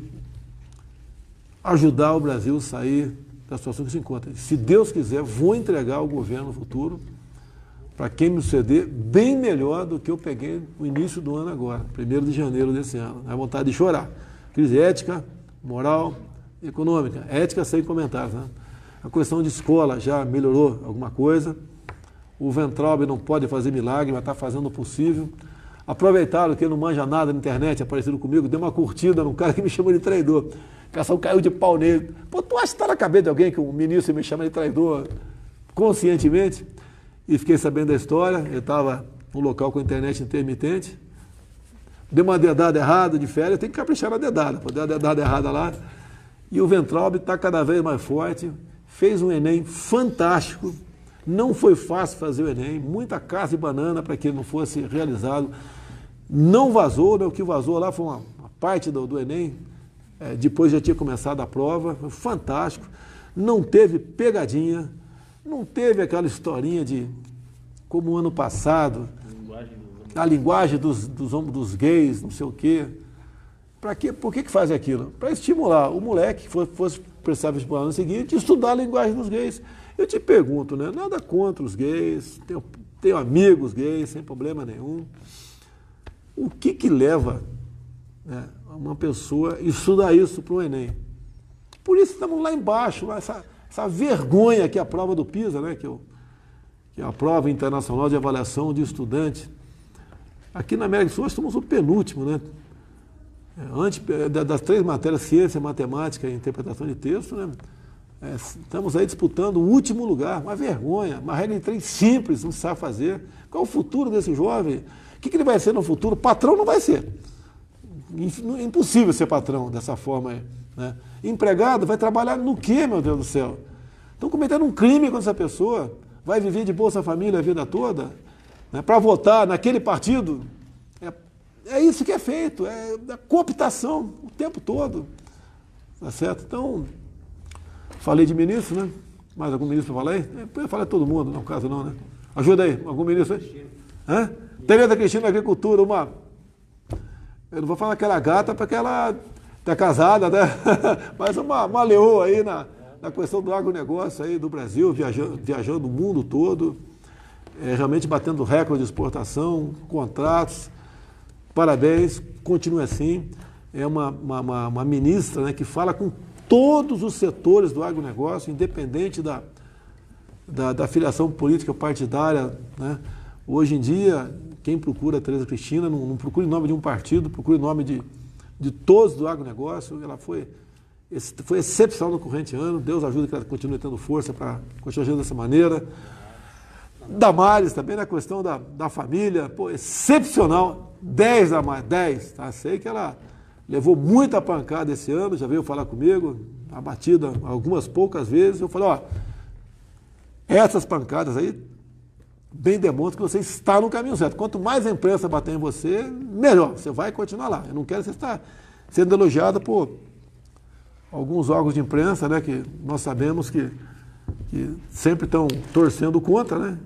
ajudar o Brasil a sair da situação que se encontra. Se Deus quiser, vou entregar ao governo no futuro, para quem me suceder, bem melhor do que eu peguei no início do ano agora, 1º de janeiro desse ano. Dá vontade de chorar. Crise ética, moral, econômica. Ética sem comentários. Né? A questão de escola já melhorou alguma coisa. O Weintraub não pode fazer milagre, mas está fazendo o possível. Aproveitaram que ele não manja nada na internet, apareceram comigo, deu uma curtida num cara que me chamou de traidor. O pessoal caiu de pau nele. Pô, tu acha que está na cabeça de alguém que um ministro me chama de traidor conscientemente? E fiquei sabendo da história. Eu estava num local com internet intermitente. Deu uma dedada errada de férias, tem que caprichar na dedada. Pô, deu uma dedada errada lá. E o Weintraub está cada vez mais forte. Fez um Enem fantástico. Não foi fácil fazer o Enem. Muita casca de banana para que ele não fosse realizado. Não vazou, né? O que vazou lá foi uma parte do Enem. Depois já tinha começado a prova, foi fantástico, não teve pegadinha, não teve aquela historinha de, como o ano passado, a linguagem dos gays, não sei o quê. Por que faz aquilo? Para estimular o moleque que fosse prestar vestibular no seguinte, estudar a linguagem dos gays. Eu te pergunto, né? Nada contra os gays, tenho amigos gays, sem problema nenhum. O que leva, uma pessoa estudar isso para o Enem? Por isso estamos lá embaixo, essa vergonha que é a prova do PISA, né? Que é a prova internacional de avaliação de estudante. Aqui na América do Sul nós somos o penúltimo, né? Antes das 3 matérias, ciência, matemática e interpretação de texto, né? Estamos aí disputando o último lugar, uma vergonha, uma regra de 3 simples, não sabe fazer. Qual é o futuro desse jovem? O que ele vai ser no futuro? Patrão não vai ser. Impossível ser patrão dessa forma aí, né? Empregado vai trabalhar no quê, meu Deus do céu? Estão cometendo um crime com essa pessoa, vai viver de Bolsa Família a vida toda, né, para votar naquele partido. É isso que é feito, é cooptação o tempo todo. Tá certo? Então, falei de ministro, né? Mais algum ministro para falar aí? Eu falei de todo mundo, no caso não, né? Ajuda aí, algum ministro aí? Hã? Tereza Cristina, Agricultura, eu não vou falar que ela é gata porque ela está casada, né? Mas uma leoa aí na questão do agronegócio aí do Brasil, viajando o mundo todo, realmente batendo recorde de exportação, contratos. Parabéns, continue assim. É uma ministra, né, que fala com todos os setores do agronegócio, independente da filiação política partidária, né? Hoje em dia, quem procura a Tereza Cristina não procura em nome de um partido, procura em nome de todos do agronegócio. Ela foi excepcional no corrente ano. Deus ajuda que ela continue tendo força para continuar agindo dessa maneira. Damares também, na questão da família, pô, excepcional. 10 a mais, 10. Tá? Sei que ela levou muita pancada esse ano, já veio falar comigo, abatida algumas poucas vezes. Eu falei, ó, essas pancadas aí bem demonstram que você está no caminho certo. Quanto mais a imprensa bater em você, melhor. Você vai continuar lá. Eu não quero que você estar sendo elogiado por alguns órgãos de imprensa, né, que nós sabemos que sempre estão torcendo contra, né?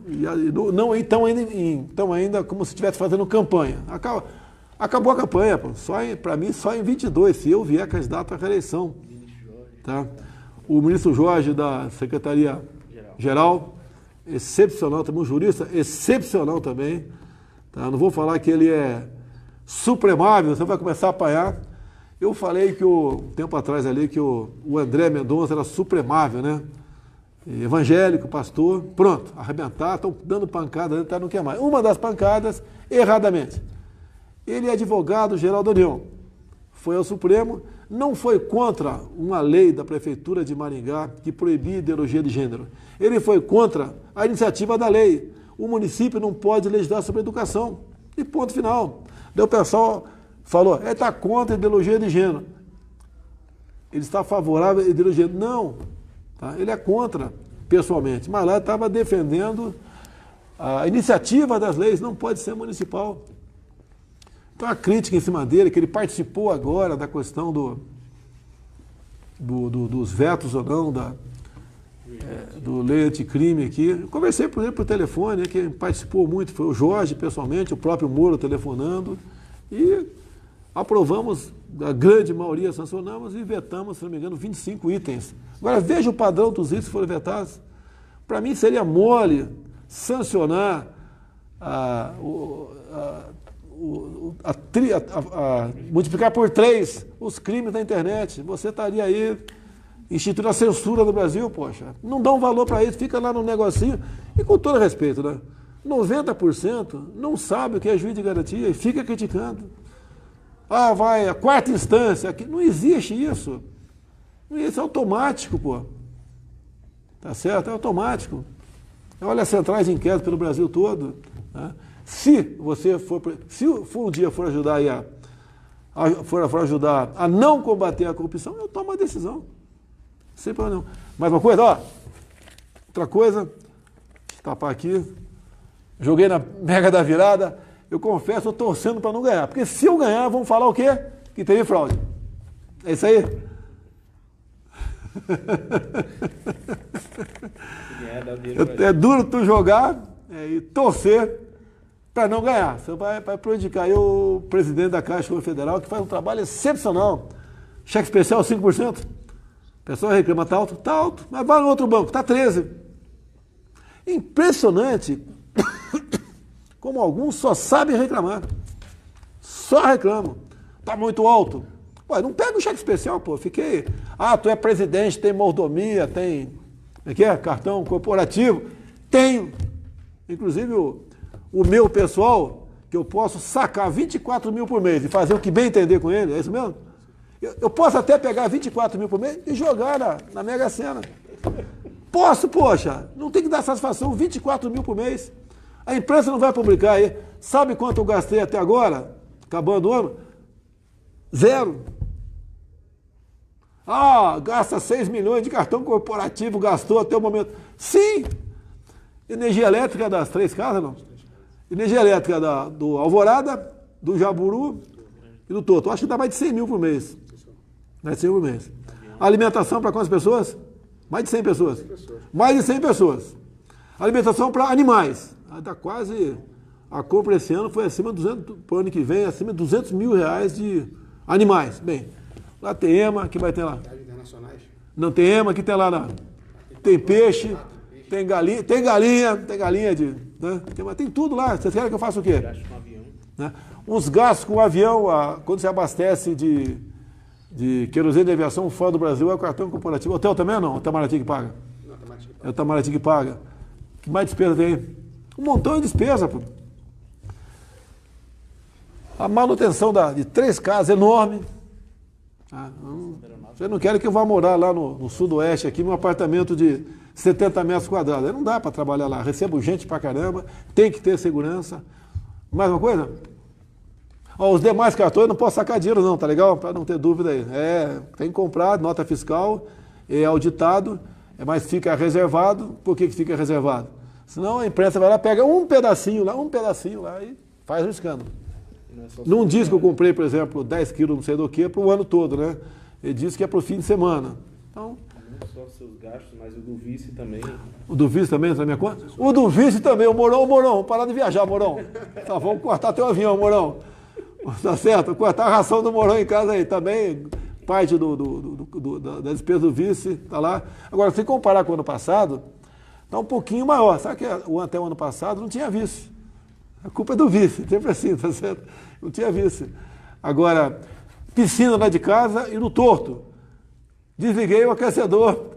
Então ainda como se estivesse fazendo campanha. Acabou a campanha, para mim só em 22, se eu vier candidato à reeleição. Tá? O ministro Jorge da Secretaria-Geral, excepcional também, um jurista excepcional também. Tá? Não vou falar que ele é supremável, você vai começar a apanhar. Eu falei que um tempo atrás ali que o André Mendonça era supremável, né? Evangélico, pastor, pronto, arrebentar, estão dando pancada, não quer mais. Uma das pancadas, erradamente. Ele é advogado-geral da União, foi ao Supremo, não foi contra uma lei da Prefeitura de Maringá que proibia ideologia de gênero. Ele foi contra a iniciativa da lei. O município não pode legislar sobre educação. E ponto final. Daí o pessoal falou, ele está contra a ideologia de gênero. Ele está favorável à ideologia de gênero. Não. Tá? Ele é contra, pessoalmente, mas lá estava defendendo a iniciativa das leis, não pode ser municipal. Então a crítica em cima dele, que ele participou agora da questão dos vetos ou não, do lei anticrime aqui. Eu conversei por ele por telefone, quem participou muito foi o Jorge, pessoalmente, o próprio Moro telefonando, e aprovamos, a grande maioria sancionamos e vetamos, se não me engano, 25 itens. Agora, veja o padrão dos itens que foram vetados. Para mim, seria mole sancionar multiplicar por 3 os crimes da internet. Você estaria aí instituindo a censura no Brasil, poxa. Não dá um valor para isso, fica lá no negocinho. E com todo respeito, né? 90% não sabe o que é juiz de garantia e fica criticando. Ah, vai, a 4ª instância. Aqui. Não existe isso. Isso é automático, pô. Tá certo? É automático. Olha as centrais de inquérito pelo Brasil todo. Né? Se um dia for ajudar aí for ajudar a não combater a corrupção, eu tomo uma decisão. Sem problema não. Mais uma coisa, ó. Outra coisa, tapar aqui. Joguei na Mega da Virada. Eu confesso, estou torcendo para não ganhar. Porque se eu ganhar, vão falar o quê? Que teve fraude. É isso aí? É duro tu jogar e torcer para não ganhar. Você vai prejudicar aí o presidente da Caixa Federal, que faz um trabalho excepcional. Cheque especial 5%. O pessoal reclama, tá alto, mas vai no outro banco, tá 13%. Impressionante como alguns só sabem reclamar. Só reclamam. Tá muito alto. Pô, não pega o cheque especial, pô. Fiquei. Ah, tu é presidente, tem mordomia, tem que é? Cartão corporativo. Tenho. Inclusive o meu pessoal, que eu posso sacar 24 mil por mês e fazer o que bem entender com ele, é isso mesmo? Eu posso até pegar 24 mil por mês e jogar na Mega Sena. Posso, poxa, não tem que dar satisfação, 24 mil por mês. A imprensa não vai publicar aí. Sabe quanto eu gastei até agora, acabando o ano? 0. Ah, gasta 6 milhões de cartão corporativo, gastou até o momento. Sim! Energia elétrica das 3 casas, não? Energia elétrica do Alvorada, do Jaburu e do Toto. Acho que dá mais de 100 mil por mês. Mais de 100 mil por mês. Alimentação para quantas pessoas? Mais de 100 pessoas. Mais de 100 pessoas. Alimentação para animais. Dá quase... A compra esse ano foi acima de 200... Para o ano que vem, acima de 200 mil reais de animais. Bem, lá tem EMA, que vai ter lá. Não tem EMA, que tem lá. Tem peixe, tem galinha, tem galinha de... Né? Tem tudo lá. Vocês querem que eu faça o quê? Gasto com avião. Né? Uns gastos com o avião, quando você abastece de querosene de aviação fora do Brasil, é o cartão corporativo. Hotel também ou não? O Itamaraty que paga? Não, Itamaraty que paga. É o Itamaraty que paga. Que mais despesa tem? Um montão de despesa, pô. A manutenção de 3 casas enorme. Você não quer que eu vá morar lá no sudoeste, aqui, num apartamento de 70 metros quadrados. Aí não dá para trabalhar lá. Recebo gente pra caramba, tem que ter segurança. Mais uma coisa? Ó, os demais cartões eu não posso sacar dinheiro não, tá legal? Para não ter dúvida aí. Tem que comprar, nota fiscal, é auditado, mas fica reservado. Por que fica reservado? Senão a imprensa vai lá, pega um pedacinho lá e faz um escândalo. Não diz que eu comprei, por exemplo, 10 quilos não sei do que para o ano todo, né? Ele diz que é para o fim de semana. Então, não só os seus gastos, mas o do vice também. O do vice também entra na minha conta? O do vice também, o Mourão, vamos parar de viajar, Mourão. Tá, vamos cortar teu avião, Mourão. Tá certo? Cortar a ração do Mourão em casa aí também, parte da despesa do vice, tá lá. Agora, se comparar com o ano passado, tá um pouquinho maior. Sabe que até o ano passado não tinha vice. A culpa é do vice, sempre assim, tá certo? Não tinha vice. Agora, piscina lá de casa e no torto. Desliguei o aquecedor.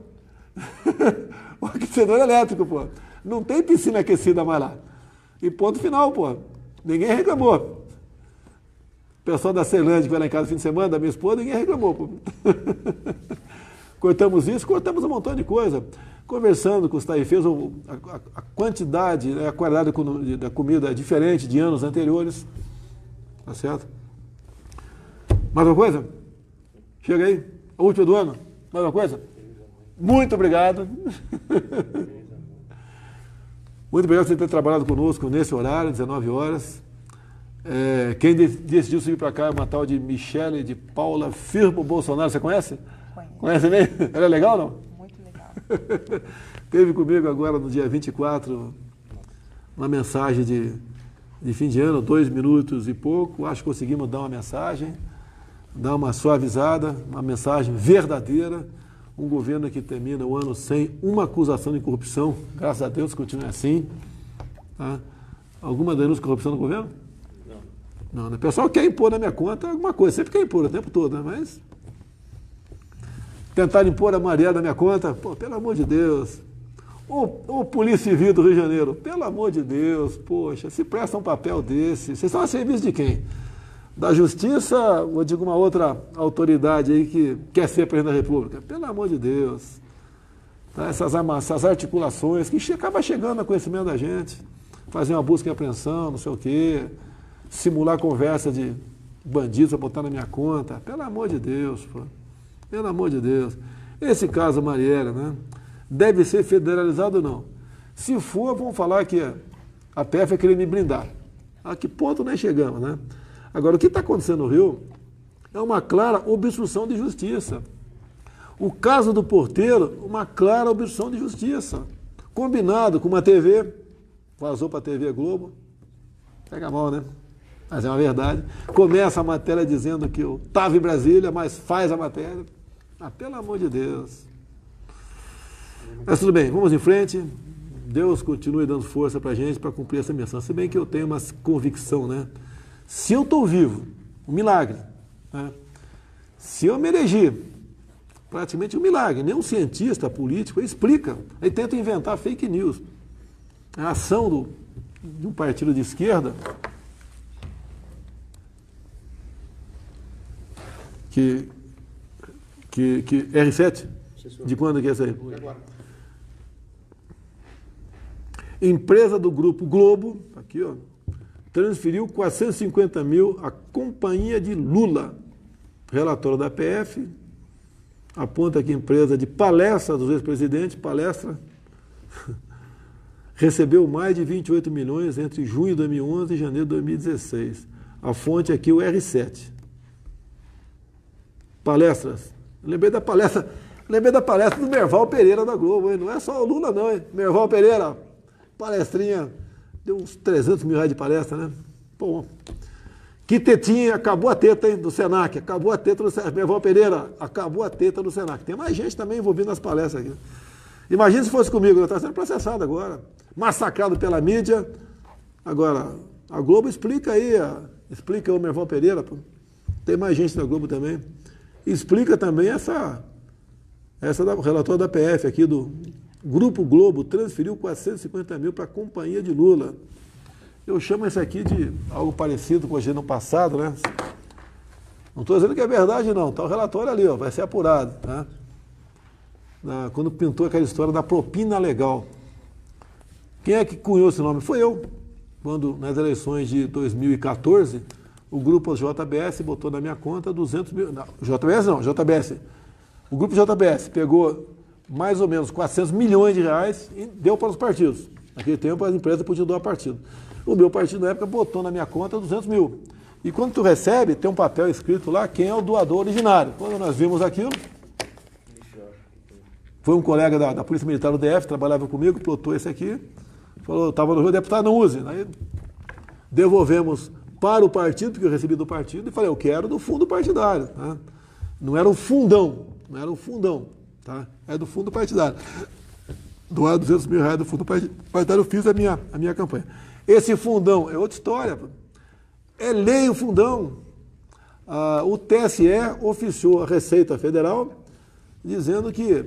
O aquecedor elétrico, pô. Não tem piscina aquecida mais lá. E ponto final, pô. Ninguém reclamou. O pessoal da Ceilândia que vai lá em casa no fim de semana, da minha esposa, ninguém reclamou, pô. Cortamos isso, cortamos um montão de coisa. Conversando com os tarifeiros, a quantidade, a qualidade da comida é diferente de anos anteriores. Tá certo? Mais uma coisa? Chega aí. A última do ano? Mais uma coisa? Muito obrigado. Muito obrigado por você ter trabalhado conosco nesse horário, 19 horas. Quem decidiu subir para cá é uma tal de Michele de Paula Firmo Bolsonaro. Você conhece? Conhece bem? Ela é legal ou não? Teve comigo agora no dia 24 uma mensagem de fim de ano, 2 minutos e pouco. Acho que conseguimos dar uma mensagem, dar uma suavizada, uma mensagem verdadeira. Um governo que termina o ano sem uma acusação de corrupção, graças a Deus continua assim. Tá? Alguma denúncia de corrupção no governo? Não, né? O pessoal quer impor na minha conta alguma coisa, sempre quer impor o tempo todo, né? Mas tentar impor a Maria na minha conta, pô, pelo amor de Deus. Ô Polícia Civil do Rio de Janeiro, pelo amor de Deus, poxa, se presta um papel desse, vocês estão a serviço de quem? Da Justiça ou de alguma outra autoridade aí que quer ser presidente da República? Pelo amor de Deus. Tá? Essas articulações que acaba chegando a conhecimento da gente, fazer uma busca e apreensão, não sei o quê, simular conversa de bandidos para botar na minha conta, pelo amor de Deus, pô. Pelo amor de Deus. Esse caso Marielle, né? Deve ser federalizado ou não? Se for, vamos falar que a PF vai querer me blindar. A que ponto nós chegamos, né? Agora, o que está acontecendo no Rio é uma clara obstrução de justiça. O caso do porteiro, uma clara obstrução de justiça. Combinado com uma TV, vazou para a TV Globo, pega mal, né? Mas é uma verdade. Começa a matéria dizendo que eu estava em Brasília, mas faz a matéria. Ah, pelo amor de Deus. Mas tudo bem, vamos em frente. Deus continue dando força para a gente para cumprir essa missão. Se bem que eu tenho uma convicção, né? Se eu estou vivo, um milagre. Né? Se eu me eleger praticamente um milagre. Nenhum cientista político explica. Aí tenta inventar fake news. A ação de um partido de esquerda que R7, de quando que é isso aí? Empresa do Grupo Globo, aqui ó, transferiu 450 mil à companhia de Lula. Relatório da PF aponta que a empresa de palestra dos ex-presidentes, Palestra, recebeu mais de 28 milhões entre junho de 2011 e janeiro de 2016. A fonte aqui é o R7. Palestras. Lembrei da palestra do Merval Pereira da Globo, hein? Não é só o Lula não, hein? Merval Pereira, palestrinha, deu uns 300 mil reais de palestra, né? Pô, que tetinha, acabou a teta, hein, do Senac, acabou a teta do Senac. Merval Pereira, acabou a teta do Senac. Tem mais gente também envolvida nas palestras aqui. Imagina se fosse comigo, eu estava sendo processado agora, massacrado pela mídia. Agora, a Globo explica aí, explica o Merval Pereira, pô. Tem mais gente da Globo também. Explica também essa relatório da PF aqui do Grupo Globo, transferiu 450 mil para a companhia de Lula. Eu chamo isso aqui de algo parecido com o ano passado, né? Não estou dizendo que é verdade, não. Está o relatório ali, ó, vai ser apurado. Tá? Quando pintou aquela história da propina legal. Quem é que cunhou esse nome? Foi eu. Quando, nas eleições de 2014, o grupo JBS botou na minha conta 200 mil... Não, JBS. O grupo JBS pegou mais ou menos 400 milhões de reais e deu para os partidos. Naquele tempo as empresas podiam doar partido. O meu partido na época botou na minha conta 200 mil. E quando tu recebe, tem um papel escrito lá, quem é o doador originário. Quando nós vimos aquilo, foi um colega da Polícia Militar do DF, trabalhava comigo, plotou esse aqui, falou, estava no Rio, deputado, não use. Aí devolvemos para o partido, porque eu recebi do partido, e falei, eu quero do fundo partidário. Tá? Não era o fundão, tá? É do fundo partidário. Doar 200 mil reais do fundo partidário, eu fiz a minha campanha. Esse fundão é outra história. É lei o fundão. O TSE oficiou a Receita Federal dizendo que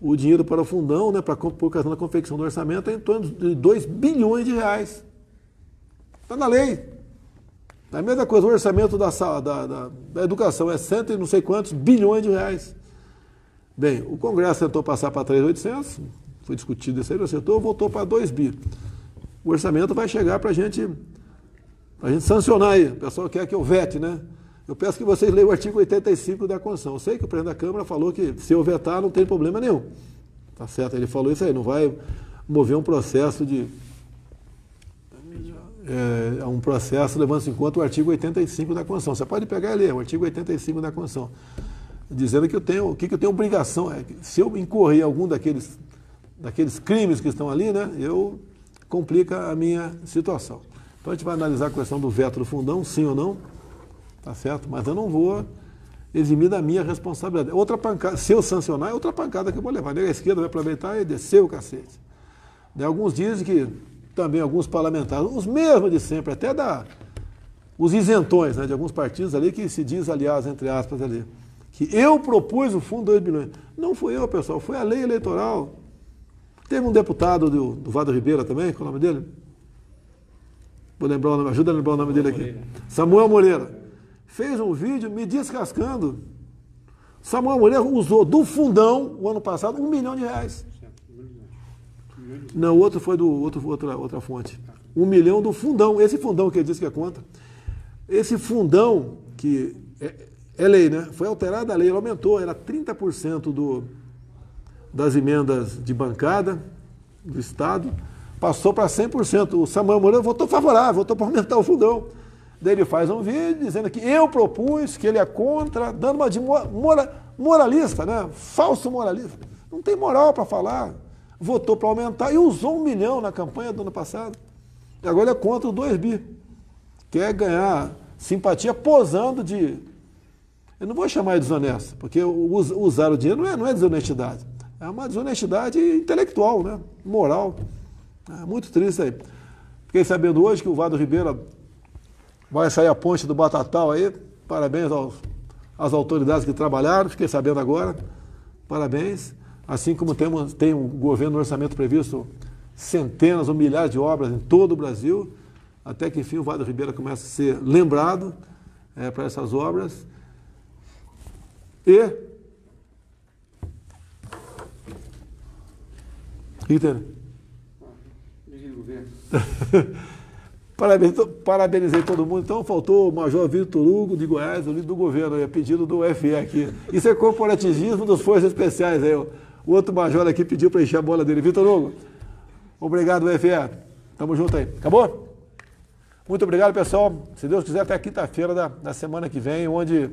o dinheiro para o fundão, né, por causa da confecção do orçamento, é em torno de 2 bilhões de reais. Está na lei. É a mesma coisa, o orçamento da educação é 100 e não sei quantos bilhões de reais. Bem, o Congresso tentou passar para 3.800, foi discutido isso aí, não acertou, voltou para 2 bi. O orçamento vai chegar para a gente sancionar aí. O pessoal quer que eu vete, né? Eu peço que vocês leiam o artigo 85 da Constituição. Eu sei que o presidente da Câmara falou que se eu vetar não tem problema nenhum. Tá certo? Ele falou isso aí, não vai mover um processo um processo levando em conta o artigo 85 da Constituição. Você pode pegar e ler o artigo 85 da Constituição, dizendo que eu tenho obrigação, se eu incorrer em algum daqueles crimes que estão ali, né, complica a minha situação. Então a gente vai analisar a questão do veto do fundão, sim ou não, tá certo? Mas eu não vou eximir da minha responsabilidade. Outra pancada, se eu sancionar, é outra pancada que eu vou levar. A esquerda vai aproveitar e descer o cacete. Alguns dizem que também alguns parlamentares, os mesmos de sempre, até os isentões, né, de alguns partidos ali que se diz, aliás, entre aspas ali, que eu propus o fundo 2 bilhões. Não fui eu, pessoal, foi a lei eleitoral. Teve um deputado do Vado Ribeira também, qual é o nome dele? Vou lembrar o nome, ajuda a lembrar o nome dele aqui. Samuel Moreira. Fez um vídeo me descascando. Samuel Moreira usou do fundão, o ano passado, 1 milhão de reais. Não, o outro foi outra fonte. 1 milhão do fundão. Esse fundão que ele disse que é contra. Esse fundão, que é lei, né? Foi alterada a lei, ela aumentou, era 30% das emendas de bancada do Estado, passou para 100%. O Samuel Moreira votou favorável, votou para aumentar o fundão. Daí ele faz um vídeo dizendo que eu propus, que ele é contra, dando uma de moralista, né? Falso moralista. Não tem moral para falar. Votou para aumentar e usou 1 milhão na campanha do ano passado. E agora é contra o 2 bi. Quer ganhar simpatia posando de... Eu não vou chamar de desonesto, porque usar o dinheiro não é desonestidade. É uma desonestidade intelectual, né? Moral. É muito triste aí. Fiquei sabendo hoje que o Vado Ribeira vai sair a ponte do Batatal aí. Parabéns às autoridades que trabalharam. Fiquei sabendo agora. parabéns. Assim como tem um governo no orçamento previsto centenas ou milhares de obras em todo o Brasil, até que enfim o Vale do Ribeira começa a ser lembrado para essas obras. E... Parabenizei todo mundo. Então faltou o Major Vitor Hugo de Goiás, o líder do governo, a pedido do FE aqui. Isso é corporativismo das forças especiais. Aí, o outro major aqui pediu para encher a bola dele. Vitor Hugo, obrigado, FE. Tamo junto aí. Acabou? Muito obrigado, pessoal. Se Deus quiser, até quinta-feira da semana que vem, onde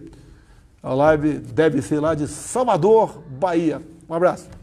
a live deve ser lá de Salvador, Bahia. Um abraço.